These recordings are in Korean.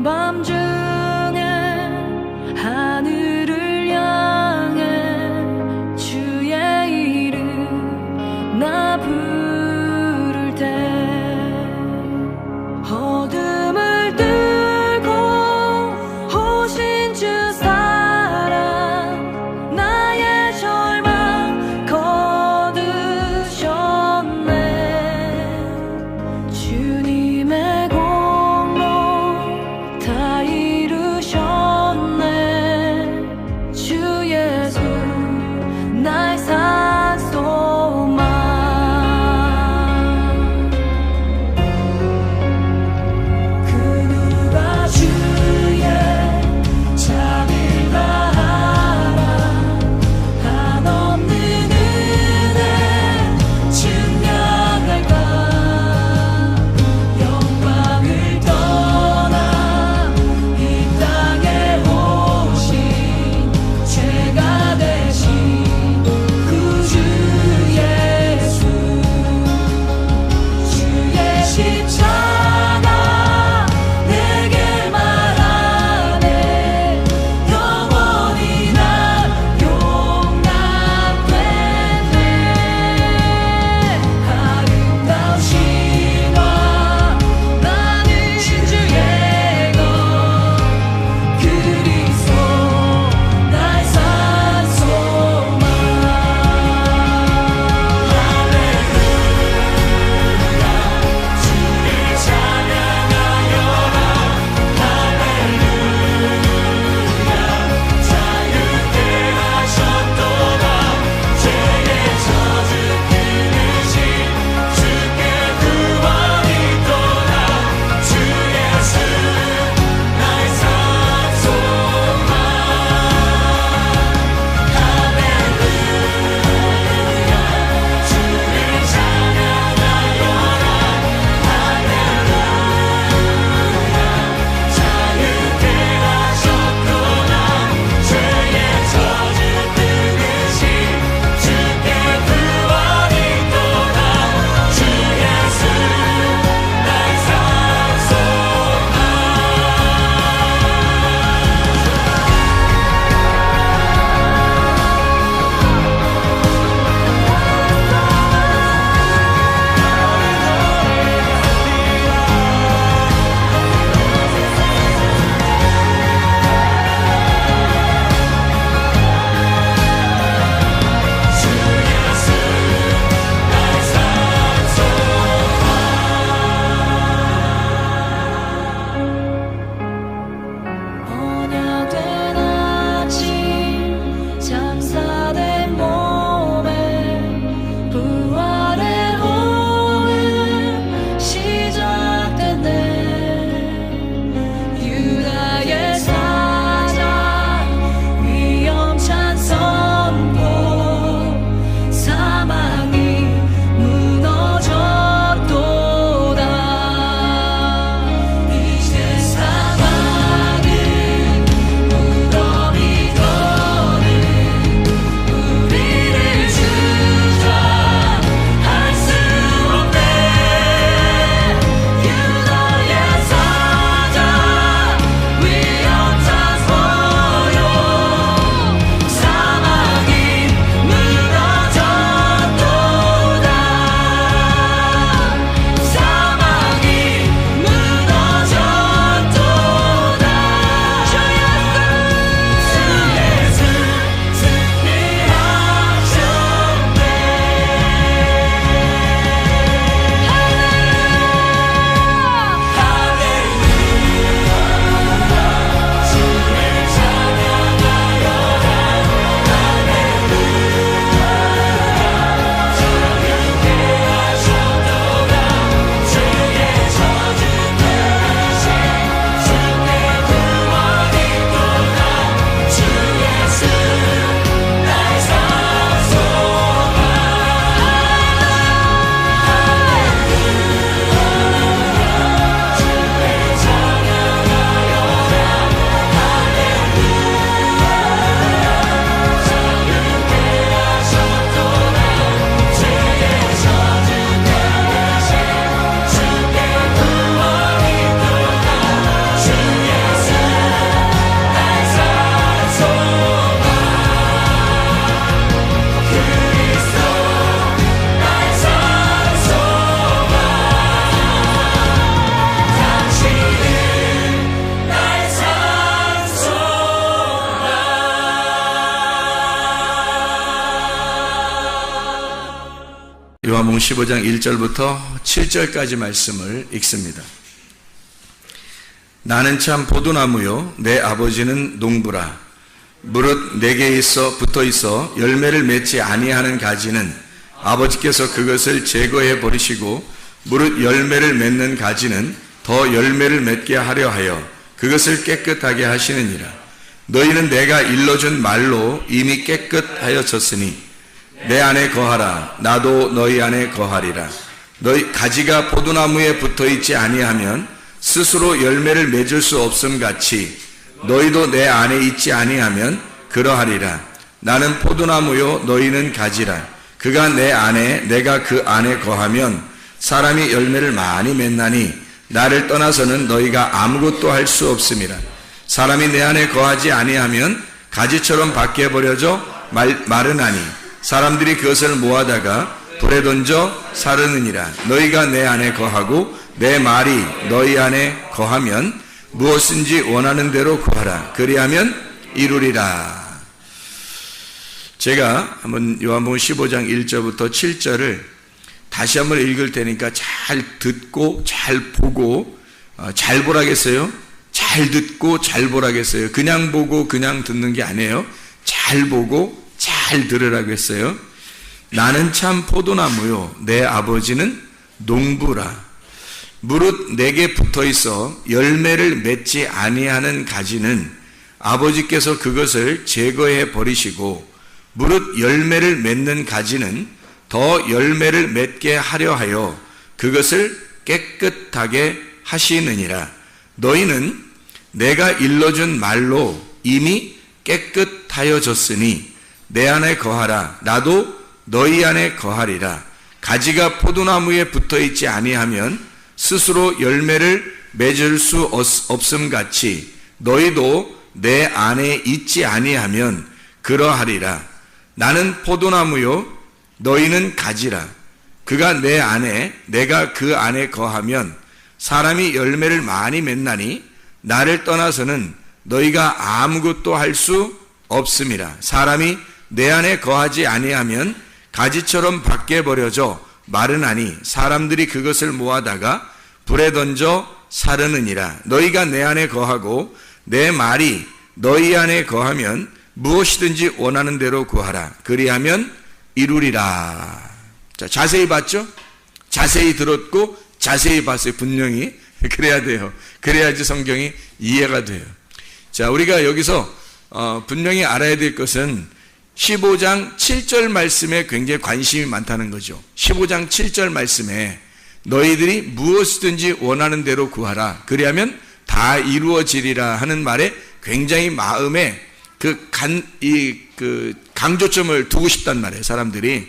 밤중에 하늘을 향해 주의 이름 나 부를 때 어둠을 뚫고 오신 주 사랑 나의 절망 거두셨네 주님의 공로 다 요한복음 15장 1절부터 7절까지 말씀을 읽습니다. 나는 참 포도나무요 내 아버지는 농부라. 무릇 내게 붙어 있어 열매를 맺지 아니하는 가지는 아버지께서 그것을 제거해 버리시고, 무릇 열매를 맺는 가지는 더 열매를 맺게 하려 하여 그것을 깨끗하게 하시느니라. 너희는 내가 일러준 말로 이미 깨끗하여졌으니 내 안에 거하라. 나도 너희 안에 거하리라. 너희 가지가 포도나무에 붙어있지 아니하면 스스로 열매를 맺을 수 없음 같이 너희도 내 안에 있지 아니하면 그러하리라. 나는 포도나무요 너희는 가지라. 그가 내 안에 내가 그 안에 거하면 사람이 열매를 많이 맺나니 나를 떠나서는 너희가 아무것도 할 수 없음이라. 사람이 내 안에 거하지 아니하면 가지처럼 밖에 버려져 마르나니 사람들이 그것을 모아다가 불에 던져 사르느니라. 너희가 내 안에 거하고 내 말이 너희 안에 거하면 무엇인지 원하는 대로 구하라. 그리하면 이루리라. 제가 한번 요한복음 15장 1절부터 7절을 다시 한번 읽을 테니까 잘 듣고 잘 보고 잘 보라겠어요? 잘 듣고 잘 보라겠어요? 그냥 보고 그냥 듣는 게 아니에요. 잘 보고 잘 들으라고 했어요. 나는 참 포도나무요 내 아버지는 농부라. 무릇 내게 붙어있어 열매를 맺지 아니하는 가지는 아버지께서 그것을 제거해 버리시고, 무릇 열매를 맺는 가지는 더 열매를 맺게 하려 하여 그것을 깨끗하게 하시느니라. 너희는 내가 일러준 말로 이미 깨끗하여졌으니 내 안에 거하라. 나도 너희 안에 거하리라. 가지가 포도나무에 붙어있지 아니하면 스스로 열매를 맺을 수 없음 같이 너희도 내 안에 있지 아니하면 그러하리라. 나는 포도나무요 너희는 가지라. 그가 내 안에 내가 그 안에 거하면 사람이 열매를 많이 맺나니 나를 떠나서는 너희가 아무것도 할 수 없음이라. 사람이 내 안에 거하지 아니하면 가지처럼 밖에 버려져 마르나니 사람들이 그것을 모아다가 불에 던져 사르느니라. 너희가 내 안에 거하고 내 말이 너희 안에 거하면 무엇이든지 원하는 대로 구하라. 그리하면 이루리라. 자, 자세히 봤죠? 자세히 들었고 자세히 봤어요. 분명히. 그래야 돼요. 그래야지 성경이 이해가 돼요. 자, 우리가 여기서 분명히 알아야 될 것은 15장 7절 말씀에 굉장히 관심이 많다는 거죠. 15장 7절 말씀에 너희들이 무엇이든지 원하는 대로 구하라. 그리하면 다 이루어지리라 하는 말에 굉장히 마음에 강조점을 두고 싶단 말이에요, 사람들이.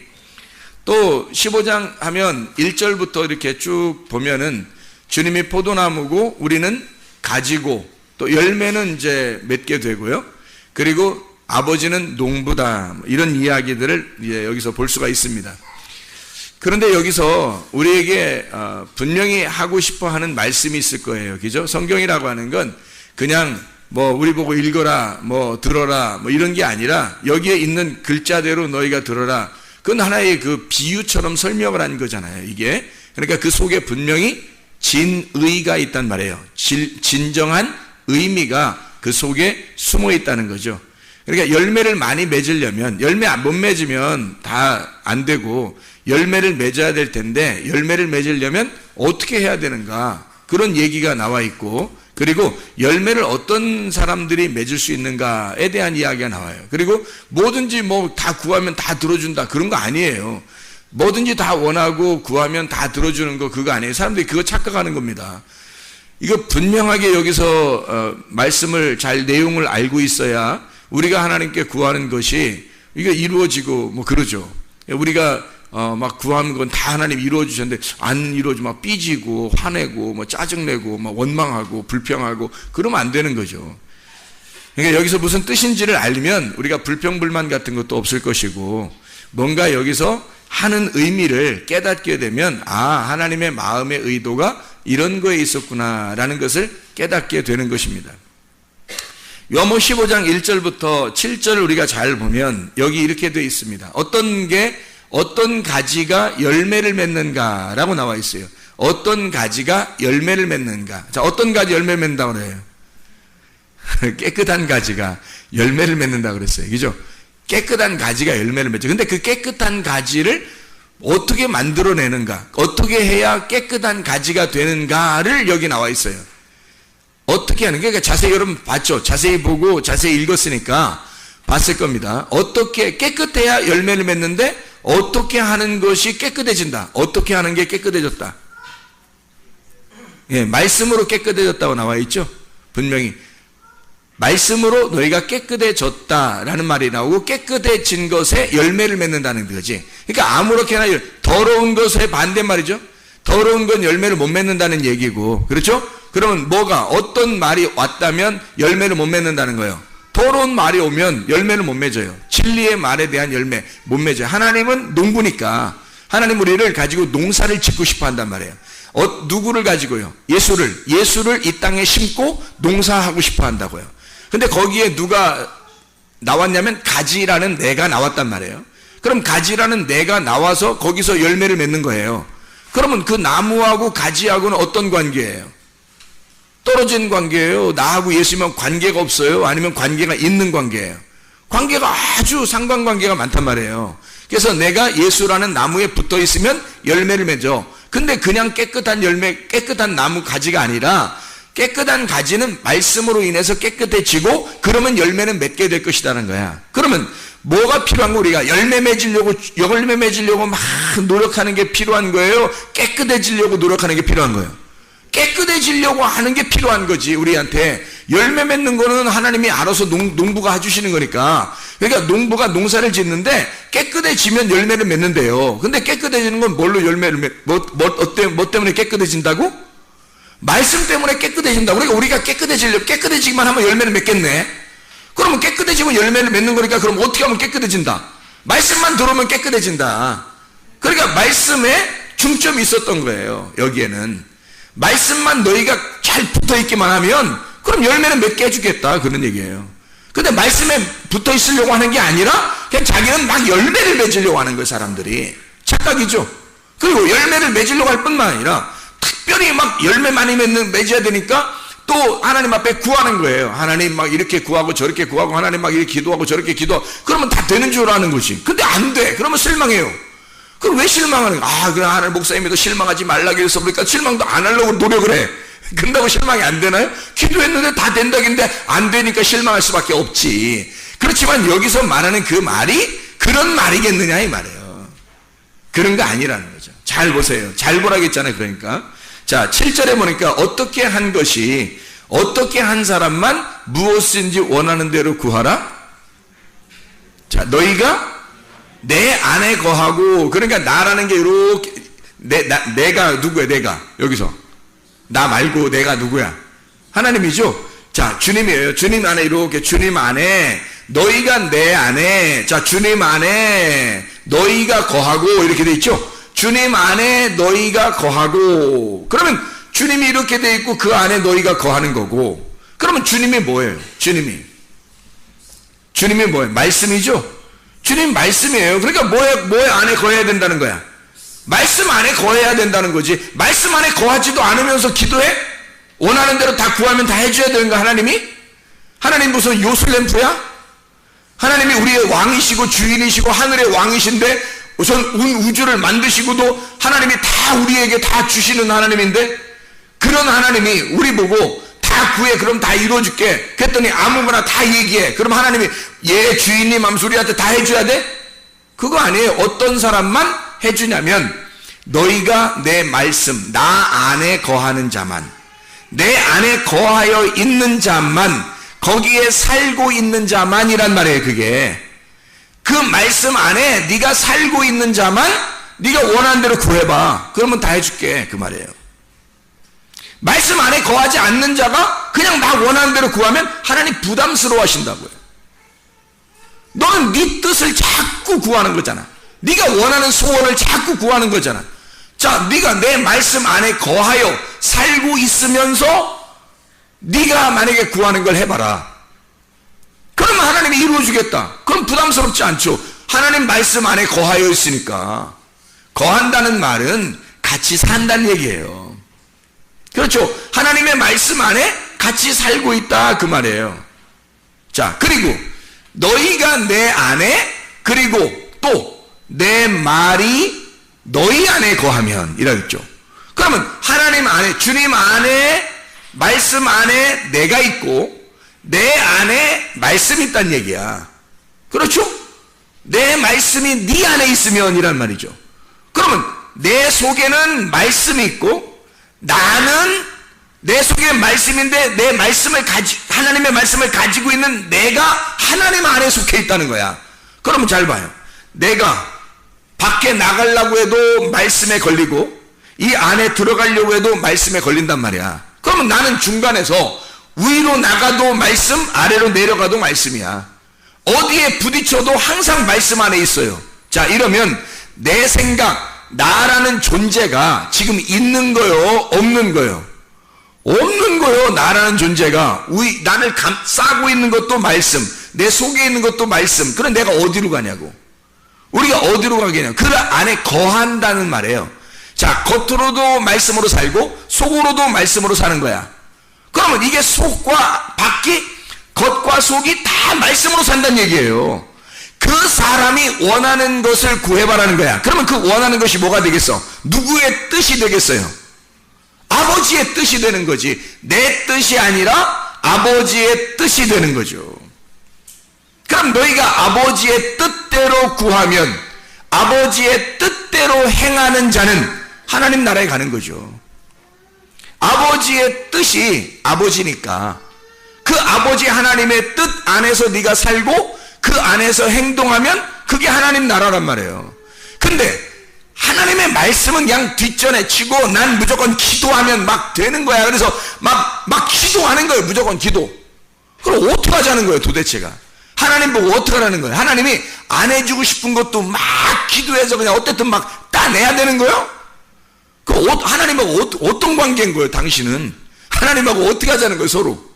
또 15장 하면 1절부터 이렇게 쭉 보면은 주님이 포도나무고 우리는 가지고 또 열매는 이제 맺게 되고요. 그리고 아버지는 농부다. 이런 이야기들을 여기서 볼 수가 있습니다. 그런데 여기서 우리에게 분명히 하고 싶어 하는 말씀이 있을 거예요. 그죠? 성경이라고 하는 건 그냥 우리 보고 읽어라, 들어라, 이런 게 아니라 여기에 있는 글자대로 너희가 들어라. 그건 하나의 그 비유처럼 설명을 한 거잖아요, 이게. 그러니까 그 속에 분명히 진의가 있단 말이에요. 진정한 의미가 그 속에 숨어 있다는 거죠. 그러니까 열매를 많이 맺으려면, 열매 못 맺으면 다 안 되고 열매를 맺어야 될 텐데 열매를 맺으려면 어떻게 해야 되는가, 그런 얘기가 나와 있고, 그리고 열매를 어떤 사람들이 맺을 수 있는가에 대한 이야기가 나와요. 그리고 뭐든지 다 구하면 다 들어준다, 그런 거 아니에요. 뭐든지 다 원하고 구하면 다 들어주는 거, 그거 아니에요. 사람들이 그거 착각하는 겁니다. 이거 분명하게 여기서 말씀을 잘 내용을 알고 있어야 우리가 하나님께 구하는 것이 이게 이루어지고 그러죠. 우리가 막 구하는 건 다 하나님 이루어 주셨는데 안 이루어지면 막 삐지고 화내고 짜증내고 원망하고 불평하고 그러면 안 되는 거죠. 그러니까 여기서 무슨 뜻인지를 알면 우리가 불평불만 같은 것도 없을 것이고, 뭔가 여기서 하는 의미를 깨닫게 되면 하나님의 마음의 의도가 이런 거에 있었구나라는 것을 깨닫게 되는 것입니다. 요한복음 15장 1절부터 7절을 우리가 잘 보면 여기 이렇게 되어 있습니다. 어떤 게 어떤 가지가 열매를 맺는가라고 나와 있어요. 어떤 가지가 열매를 맺는가. 자, 어떤 가지 열매를 맺는다고 그래요? 깨끗한 가지가 열매를 맺는다고 그랬어요. 그죠? 깨끗한 가지가 열매를 맺죠. 근데 그 깨끗한 가지를 어떻게 만들어내는가, 어떻게 해야 깨끗한 가지가 되는가를 여기 나와 있어요. 어떻게 하는 게, 그러니까 자세히 여러분 봤죠? 자세히 보고 자세히 읽었으니까 봤을 겁니다. 어떻게 깨끗해야 열매를 맺는데 어떻게 하는 것이 깨끗해진다. 어떻게 하는 게 깨끗해졌다. 예, 말씀으로 깨끗해졌다고 나와 있죠. 분명히 말씀으로 너희가 깨끗해졌다라는 말이 나오고 깨끗해진 것에 열매를 맺는다는 거지. 그러니까 아무렇게나 더러운 것의 반대말이죠. 더러운 건 열매를 못 맺는다는 얘기고, 그렇죠? 그러면 뭐가 어떤 말이 왔다면 열매를 못 맺는다는 거예요. 더러운 말이 오면 열매를 못 맺어요. 진리의 말에 대한 열매 못 맺어요. 하나님은 농부니까 하나님 우리를 가지고 농사를 짓고 싶어 한단 말이에요. 누구를 가지고요? 예수를 이 땅에 심고 농사하고 싶어 한다고요. 근데 거기에 누가 나왔냐면 가지라는 내가 나왔단 말이에요. 그럼 가지라는 내가 나와서 거기서 열매를 맺는 거예요. 그러면 그 나무하고 가지하고는 어떤 관계예요? 떨어진 관계예요? 나하고 예수님은 관계가 없어요? 아니면 관계가 있는 관계예요? 관계가 아주 상관관계가 많단 말이에요. 그래서 내가 예수라는 나무에 붙어 있으면 열매를 맺어. 근데 그냥 깨끗한 열매, 깨끗한 나무 가지가 아니라 깨끗한 가지는 말씀으로 인해서 깨끗해지고 그러면 열매는 맺게 될 것이라는 거야. 그러면 뭐가 필요한 거? 우리가 열매 맺으려고 막 노력하는 게 필요한 거예요? 깨끗해지려고 노력하는 게 필요한 거예요? 깨끗해지려고 하는 게 필요한 거지. 우리한테 열매 맺는 거는 하나님이 알아서 농부가 해주시는 거니까. 그러니까 농부가 농사를 짓는데 깨끗해지면 열매를 맺는데요. 근데 깨끗해지는 건 뭘로 열매를 뭐 때문에 깨끗해진다고? 말씀 때문에 깨끗해진다고. 그러니까 우리가 깨끗해지기만 하면 열매를 맺겠네. 그러면 깨끗해지면 열매를 맺는 거니까 그럼 어떻게 하면 깨끗해진다? 말씀만 들어오면 깨끗해진다. 그러니까 말씀에 중점이 있었던 거예요. 여기에는 말씀만 너희가 잘 붙어있기만 하면 그럼 열매는 맺게 해주겠다, 그런 얘기예요. 근데 말씀에 붙어있으려고 하는 게 아니라 그냥 자기는 막 열매를 맺으려고 하는 거예요. 사람들이 착각이죠. 그리고 열매를 맺으려고 할 뿐만 아니라 특별히 막 열매 많이 맺어야 되니까 또 하나님 앞에 구하는 거예요. 하나님 막 이렇게 구하고 저렇게 구하고 하나님 막 이렇게 기도하고 저렇게 기도하고 그러면 다 되는 줄 아는 거지. 근데 안 돼. 그러면 실망해요. 그럼 왜 실망하는 거야? 그래 하나님 목사님도 실망하지 말라고 해서 그러니까 실망도 안 하려고 노력을 해. 근다고 실망이 안 되나요? 기도했는데 다 된다긴데 안 되니까 실망할 수밖에 없지. 그렇지만 여기서 말하는 그 말이 그런 말이겠느냐 이 말이에요. 그런 거 아니라는 거죠. 잘 보세요. 잘 보라고 했잖아요. 그러니까 자 7절에 보니까 어떻게 한 것이 어떻게 한 사람만 무엇인지 원하는 대로 구하라. 자 너희가 내 안에 거하고, 그러니까 나라는 게 이렇게 내가 누구야? 내가 여기서 나 말고 내가 누구야? 하나님이죠. 자 주님이에요. 주님 안에 이렇게 주님 안에 너희가 내 안에, 자 주님 안에 너희가 거하고 이렇게 돼 있죠. 주님 안에 너희가 거하고, 그러면 주님이 이렇게 돼 있고 그 안에 너희가 거하는 거고, 그러면 주님이 뭐예요? 주님이 뭐예요? 말씀이죠. 주님 말씀이에요. 그러니까 뭐에 안에 거해야 된다는 거야? 말씀 안에 거해야 된다는 거지. 말씀 안에 거하지도 않으면서 기도해? 원하는 대로 다 구하면 다 해줘야 되는 거 하나님이? 하나님 무슨 요술램프야? 하나님이 우리의 왕이시고 주인이시고 하늘의 왕이신데 우선 우주를 만드시고도 하나님이 다 우리에게 다 주시는 하나님인데, 그런 하나님이 우리 보고 다 구해, 그럼 다 이루어줄게 그랬더니 아무거나 다 얘기해. 그럼 하나님이 얘 주인님 맘 우리한테 다 해줘야 돼? 그거 아니에요. 어떤 사람만 해주냐면 너희가 내 말씀 나 안에 거하는 자만, 내 안에 거하여 있는 자만, 거기에 살고 있는 자만이란 말이에요. 그게 그 말씀 안에 네가 살고 있는 자만 네가 원하는 대로 구해봐. 그러면 다 해줄게 그 말이에요. 말씀 안에 거하지 않는 자가 그냥 나 원하는 대로 구하면 하나님 부담스러워 하신다고요. 너는 네 뜻을 자꾸 구하는 거잖아. 네가 원하는 소원을 자꾸 구하는 거잖아. 자, 네가 내 말씀 안에 거하여 살고 있으면서 네가 만약에 구하는 걸 해봐라. 그러면 하나님이 이루어주겠다. 그럼 부담스럽지 않죠. 하나님 말씀 안에 거하여 있으니까. 거한다는 말은 같이 산다는 얘기예요. 그렇죠. 하나님의 말씀 안에 같이 살고 있다 그 말이에요. 자, 그리고 너희가 내 안에, 그리고 또 내 말이 너희 안에 거하면 이라겠죠. 그러면 하나님 안에, 주님 안에, 말씀 안에 내가 있고 내 안에 말씀이 있다는 얘기야. 그렇죠? 내 말씀이 네 안에 있으면 이란 말이죠. 그러면 내 속에는 말씀이 있고 나는 내 속에 말씀인데 내 말씀을 하나님의 말씀을 가지고 있는 내가 하나님 안에 속해 있다는 거야. 그러면 잘 봐요. 내가 밖에 나가려고 해도 말씀에 걸리고 이 안에 들어가려고 해도 말씀에 걸린단 말이야. 그러면 나는 중간에서 위로 나가도 말씀, 아래로 내려가도 말씀이야. 어디에 부딪혀도 항상 말씀 안에 있어요. 자, 이러면 내 생각, 나라는 존재가 지금 있는 거요, 없는 거요? 없는 거요. 나라는 존재가 나를 감싸고 있는 것도 말씀, 내 속에 있는 것도 말씀. 그럼 내가 어디로 가냐고. 우리가 어디로 가겠냐. 그 안에 거한다는 말이에요. 자, 겉으로도 말씀으로 살고 속으로도 말씀으로 사는 거야. 그러면 이게 속과 밖이, 겉과 속이 다 말씀으로 산다는 얘기예요. 그 사람이 원하는 것을 구해봐라는 거야. 그러면 그 원하는 것이 뭐가 되겠어? 누구의 뜻이 되겠어요? 아버지의 뜻이 되는 거지. 내 뜻이 아니라 아버지의 뜻이 되는 거죠. 그럼 너희가 아버지의 뜻대로 구하면 아버지의 뜻대로 행하는 자는 하나님 나라에 가는 거죠. 아버지의 뜻이 아버지니까 그 아버지 하나님의 뜻 안에서 네가 살고 그 안에서 행동하면 그게 하나님 나라란 말이에요. 근데 하나님의 말씀은 그냥 뒷전에 치고 난 무조건 기도하면 막 되는 거야. 그래서 막 기도하는 거예요. 무조건 기도. 그럼 어떻게 하자는 거예요 도대체가? 하나님 보고 어떻게 하라는 거예요? 하나님이 안 해주고 싶은 것도 막 기도해서 그냥 어쨌든 막 따내야 되는 거예요? 하나님하고 어떤 관계인 거예요 당신은? 하나님하고 어떻게 하자는 거예요 서로?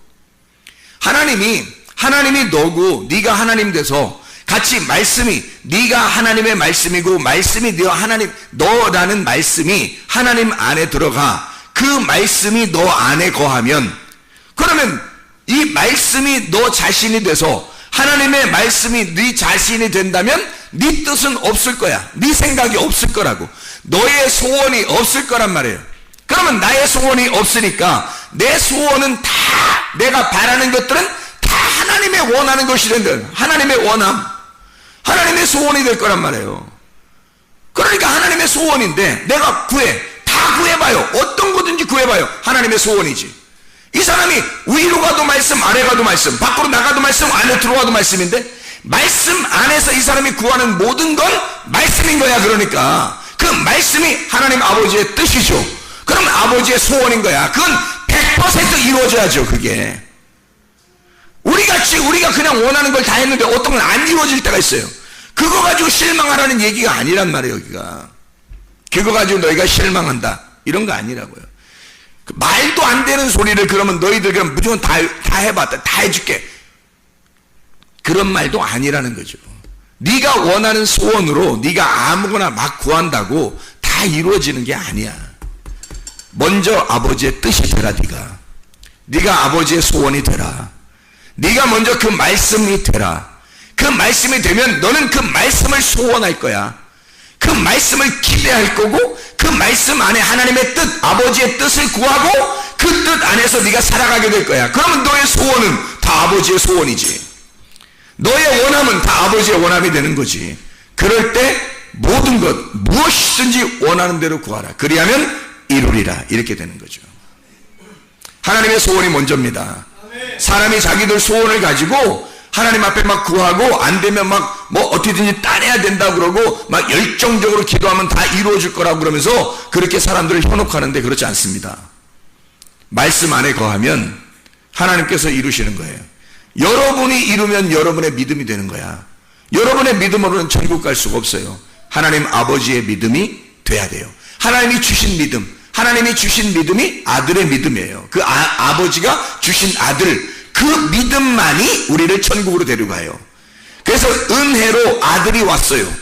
하나님이 너고 네가 하나님 돼서 같이 말씀이 네가 하나님의 말씀이고 말씀이 너라는 말씀이 하나님 안에 들어가 그 말씀이 너 안에 거하면 그러면 이 말씀이 너 자신이 돼서 하나님의 말씀이 네 자신이 된다면 네 뜻은 없을 거야. 네 생각이 없을 거라고. 너의 소원이 없을 거란 말이에요. 그러면 나의 소원이 없으니까 내 소원은 다 내가 바라는 것들은 다 하나님의 원하는 것이 된다. 하나님의 원함, 하나님의 소원이 될 거란 말이에요. 그러니까 하나님의 소원인데 내가 다 구해봐요. 어떤 거든지 구해봐요. 하나님의 소원이지. 이 사람이 위로 가도 말씀, 아래 가도 말씀, 밖으로 나가도 말씀, 안에 들어가도 말씀인데 말씀 안에서 이 사람이 구하는 모든 건 말씀인 거야. 그러니까 그 말씀이 하나님 아버지의 뜻이죠. 그럼 아버지의 소원인 거야. 그건 100% 이루어져야죠. 그게 우리가 그냥 원하는 걸 다 했는데 어떤 건 안 이루어질 때가 있어요. 그거 가지고 실망하라는 얘기가 아니란 말이에요. 여기가 그거 가지고 너희가 실망한다 이런 거 아니라고요. 말도 안 되는 소리를 그러면 너희들 그럼 무조건 다 해봤다, 다 해줄게, 그런 말도 아니라는 거죠. 네가 원하는 소원으로 네가 아무거나 막 구한다고 다 이루어지는 게 아니야. 먼저 아버지의 뜻이 되라. 네가 아버지의 소원이 되라. 네가 먼저 그 말씀이 되라. 그 말씀이 되면 너는 그 말씀을 소원할 거야. 그 말씀을 기대할 거고 그 말씀 안에 하나님의 뜻, 아버지의 뜻을 구하고 그 뜻 안에서 네가 살아가게 될 거야. 그러면 너의 소원은 다 아버지의 소원이지. 너의 원함은 다 아버지의 원함이 되는 거지. 그럴 때 모든 것 무엇이든지 원하는 대로 구하라. 그리하면 이루리라. 이렇게 되는 거죠. 하나님의 소원이 먼저입니다. 사람이 자기들 소원을 가지고 하나님 앞에 막 구하고 안 되면 막 뭐 어떻게든지 따내야 된다 그러고 막 열정적으로 기도하면 다 이루어질 거라고 그러면서 그렇게 사람들을 현혹하는데 그렇지 않습니다. 말씀 안에 거하면 하나님께서 이루시는 거예요. 여러분이 이루면 여러분의 믿음이 되는 거야. 여러분의 믿음으로는 천국 갈 수가 없어요. 하나님 아버지의 믿음이 돼야 돼요. 하나님이 주신 믿음이 아들의 믿음이에요. 그 아버지가 주신 아들, 그 믿음만이 우리를 천국으로 데려가요. 그래서 은혜로 아들이 왔어요.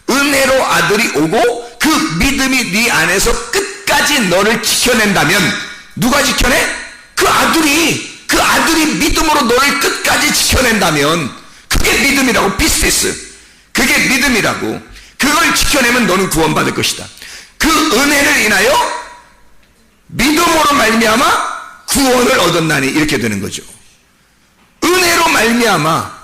은혜로 아들이 오고 그 믿음이 네 안에서 끝까지 너를 지켜낸다면, 누가 지켜내? 그 아들이 믿음으로 너를 끝까지 지켜낸다면 그게 믿음이라고. 피스티스, 그게 믿음이라고. 그걸 지켜내면 너는 구원받을 것이다. 그 은혜를 인하여 믿음으로 말미암아 구원을 얻었나니, 이렇게 되는 거죠. 은혜로 말미암아,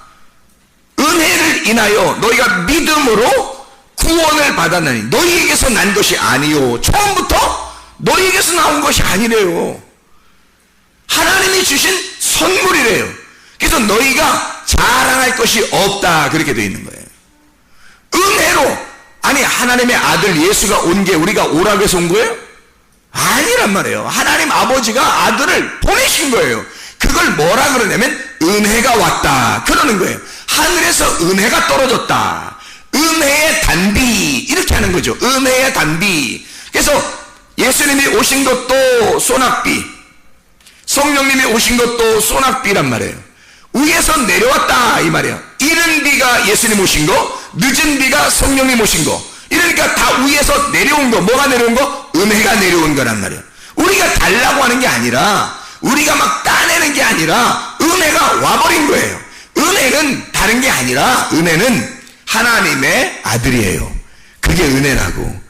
은혜를 인하여 너희가 믿음으로 구원을 받았나니, 너희에게서 난 것이 아니요, 처음부터 너희에게서 나온 것이 아니래요. 하나님이 주신 선물이래요. 그래서 너희가 자랑할 것이 없다, 그렇게 되어 있는 거예요. 은혜로. 아니, 하나님의 아들 예수가 온 게 우리가 오라고 해서 온 거예요? 아니란 말이에요. 하나님 아버지가 아들을 보내신 거예요. 그걸 뭐라 그러냐면 은혜가 왔다, 그러는 거예요. 하늘에서 은혜가 떨어졌다, 은혜의 단비, 이렇게 하는 거죠. 은혜의 단비. 그래서 예수님이 오신 것도 소낙비, 성령님이 오신 것도 소낙비란 말이에요. 위에서 내려왔다, 이 말이에요. 이른 비가 예수님 오신 거, 늦은 비가 성령님 오신 거. 이러니까 다 위에서 내려온 거. 뭐가 내려온 거? 은혜가 내려온 거란 말이에요. 우리가 달라고 하는 게 아니라, 우리가 막 따내는 게 아니라 은혜가 와버린 거예요. 은혜는 다른 게 아니라 은혜는 하나님의 아들이에요. 그게 은혜라고.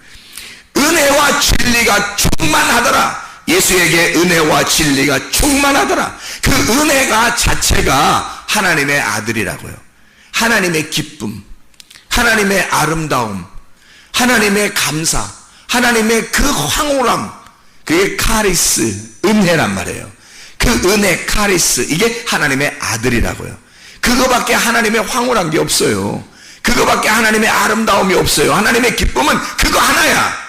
은혜와 진리가 충만하더라. 예수에게 은혜와 진리가 충만하더라. 그 은혜가 자체가 하나님의 아들이라고요. 하나님의 기쁨, 하나님의 아름다움, 하나님의 감사, 하나님의 그 황홀함, 그게 카리스, 은혜란 말이에요. 그 은혜, 카리스, 이게 하나님의 아들이라고요. 그거밖에 하나님의 황홀한 게 없어요. 그거밖에 하나님의 아름다움이 없어요. 하나님의 기쁨은 그거 하나야.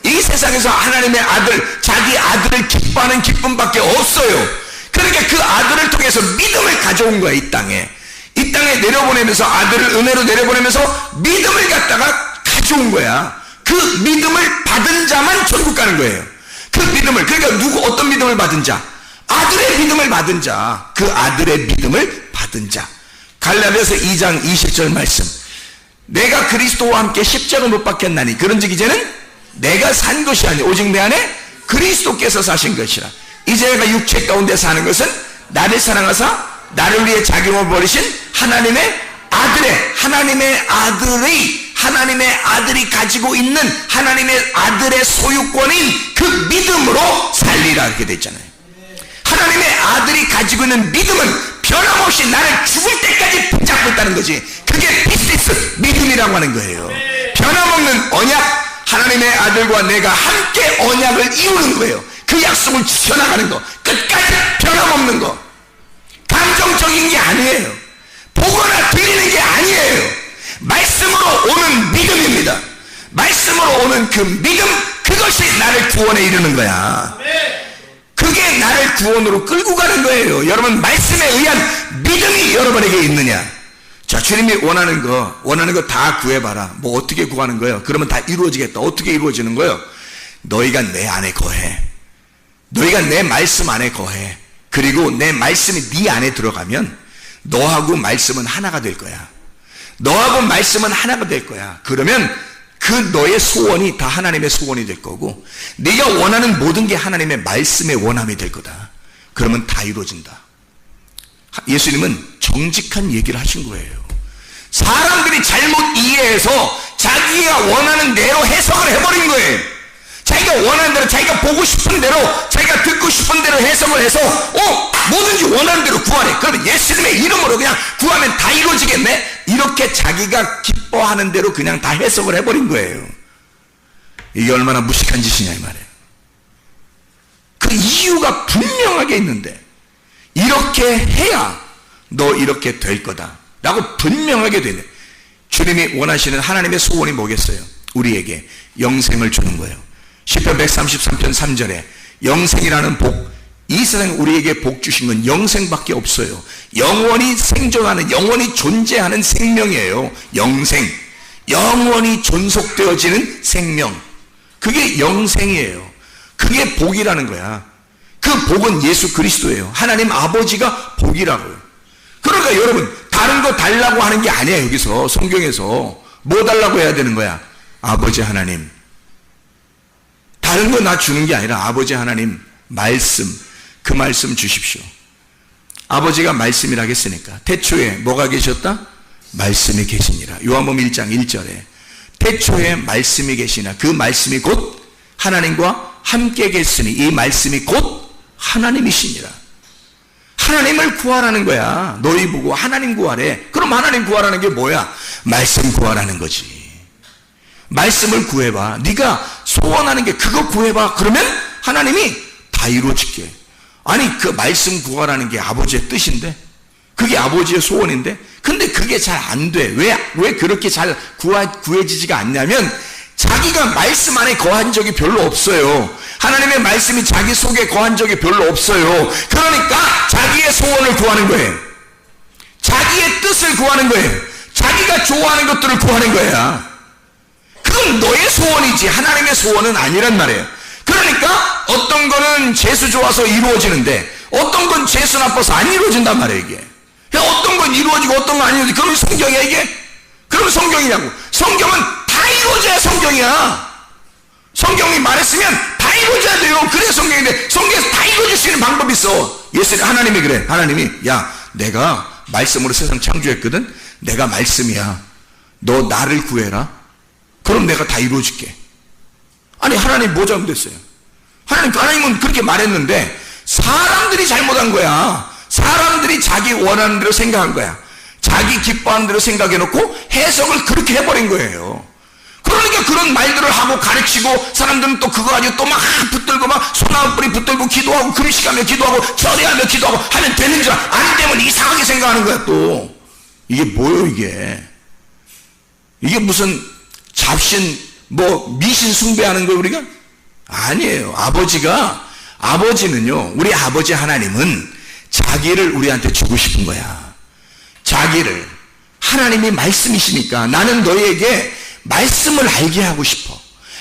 이 세상에서 하나님의 아들, 자기 아들을 기뻐하는 기쁨밖에 없어요. 그러니까 그 아들을 통해서 믿음을 가져온 거야, 이 땅에. 이 땅에 내려보내면서, 아들을 은혜로 내려보내면서 믿음을 갖다가 가져온 거야. 그 믿음을 받은 자만 천국 가는 거예요. 그 믿음을, 그러니까 어떤 믿음을 받은 자? 아들의 믿음을 받은 자. 그 아들의 믿음을 받은 자. 갈라디아서 2장 20절 말씀. 내가 그리스도와 함께 십자가 못 박혔나니 그런즉 이제는 내가 산 것이 아니 오직 내 안에 그리스도께서 사신 것이라. 이제 내가 육체 가운데 사는 것은 나를 사랑하사 나를 위해 자기 몸을 버리신 하나님의 하나님의 아들이 가지고 있는 하나님의 아들의 소유권인 그 믿음으로 살리라, 이렇게 돼 있잖아요. 하나님의 아들이 가지고 있는 믿음은 변함없이 나를 죽을 때까지 붙잡고 있다는 거지. 그게 피스티스, 믿음이라고 하는 거예요. 변함없는 언약, 하나님의 아들과 내가 함께 언약을 이루는 거예요. 그 약속을 지켜나가는 거, 끝까지 변함없는 거. 감정적인 게 아니에요. 보거나 들리는 게 아니에요. 말씀으로 오는 믿음입니다. 말씀으로 오는 그 믿음, 그것이 나를 구원에 이르는 거야. 그게 나를 구원으로 끌고 가는 거예요. 여러분, 말씀에 의한 믿음이 여러분에게 있느냐? 자, 주님이 원하는 거 다 구해봐라. 뭐 어떻게 구하는 거예요? 그러면 다 이루어지겠다. 어떻게 이루어지는 거예요? 너희가 내 안에 거해. 너희가 내 말씀 안에 거해. 그리고 내 말씀이 네 안에 들어가면 너하고 말씀은 하나가 될 거야. 너하고 말씀은 하나가 될 거야. 그러면 그 너의 소원이 다 하나님의 소원이 될 거고, 네가 원하는 모든 게 하나님의 말씀의 원함이 될 거다. 그러면 다 이루어진다. 예수님은 정직한 얘기를 하신 거예요. 사람들이 잘못 이해해서 자기가 원하는 대로 해석을 해버린 거예요. 자기가 원하는 대로, 자기가 보고 싶은 대로, 자기가 듣고 싶은 대로 해석을 해서 뭐든지 원하는 대로 구하래. 그러면 예수님의 이름으로 그냥 구하면 다 이루어지겠네? 이렇게 자기가 기뻐하는 대로 그냥 다 해석을 해버린 거예요. 이게 얼마나 무식한 짓이냐 이 말이에요. 그 이유가 분명하게 있는데, 이렇게 해야 너 이렇게 될 거다 라고 분명하게 되네. 주님이 원하시는 하나님의 소원이 뭐겠어요? 우리에게 영생을 주는 거예요. 시편 133편 3절에 영생이라는 복, 이 세상에 우리에게 복 주신 건 영생밖에 없어요. 영원히 생존하는, 영원히 존재하는 생명이에요. 영생, 영원히 존속되어지는 생명, 그게 영생이에요. 그게 복이라는 거야. 그 복은 예수 그리스도예요. 하나님 아버지가 복이라고요. 그러니까 여러분, 다른 거 달라고 하는 게 아니야. 여기서 성경에서 뭐 달라고 해야 되는 거야? 아버지 하나님, 다른 거 나 주는 게 아니라 아버지 하나님 말씀, 그 말씀 주십시오. 아버지가 말씀이라 했으니까 태초에 뭐가 계셨다? 말씀이 계시니라. 요한복음 1장 1절에 태초에 말씀이 계시나 그 말씀이 곧 하나님과 함께 계시니 이 말씀이 곧 하나님이시니라. 하나님을 구하라는 거야. 너희 보고 하나님 구하래. 그럼 하나님 구하라는 게 뭐야? 말씀 구하라는 거지. 말씀을 구해봐. 네가 소원하는 게 그거 구해봐. 그러면 하나님이 다 이루어질게. 아니 그 말씀 구하라는 게 아버지의 뜻인데, 그게 아버지의 소원인데, 근데 그게 잘 안 돼. 왜 그렇게 잘 구해지지가 않냐면 자기가 말씀 안에 거한 적이 별로 없어요. 하나님의 말씀이 자기 속에 거한 적이 별로 없어요. 그러니까 자기의 소원을 구하는 거예요. 자기의 뜻을 구하는 거예요. 자기가 좋아하는 것들을 구하는 거야. 그건 너의 소원이지 하나님의 소원은 아니란 말이에요. 그러니까 어떤 거는 재수 좋아서 이루어지는데 어떤 건 재수 나빠서 안 이루어진단 말이에요. 이게 어떤 건 이루어지고 어떤 건 안 이루어지고, 그러면 성경이야 이게? 그러면 성경이냐고. 성경은 다 이루어져야 성경이야. 성경이 말했으면 다 이루어져야 돼요. 그래 성경인데 성경에서 다 이루어질 수 있는 방법이 있어. 예수님 하나님이 그래. 하나님이 야 내가 말씀으로 세상 창조했거든. 내가 말씀이야. 너 나를 구해라. 그럼 내가 다 이루어줄게. 아니 하나님 뭐 잘못했어요? 하나님은 그렇게 말했는데 사람들이 잘못한 거야. 사람들이 자기 원하는 대로 생각한 거야. 자기 기뻐하는 대로 생각해놓고 해석을 그렇게 해버린 거예요. 그러니까 그런 말들을 하고 가르치고 사람들은 또 그거 가지고 또 막 붙들고 막 소나무 뿌리 붙들고 기도하고 금식하며 기도하고 절해하며 기도하고 하면 되는 줄 안 되면 이상하게 생각하는 거야. 또 이게 뭐예요 이게? 이게 무슨 잡신 뭐 미신 숭배하는 거 우리가? 아니에요. 아버지는요, 우리 아버지 하나님은 자기를 우리한테 주고 싶은 거야. 자기를. 하나님이 말씀이시니까 나는 너희에게 말씀을 알게 하고 싶어.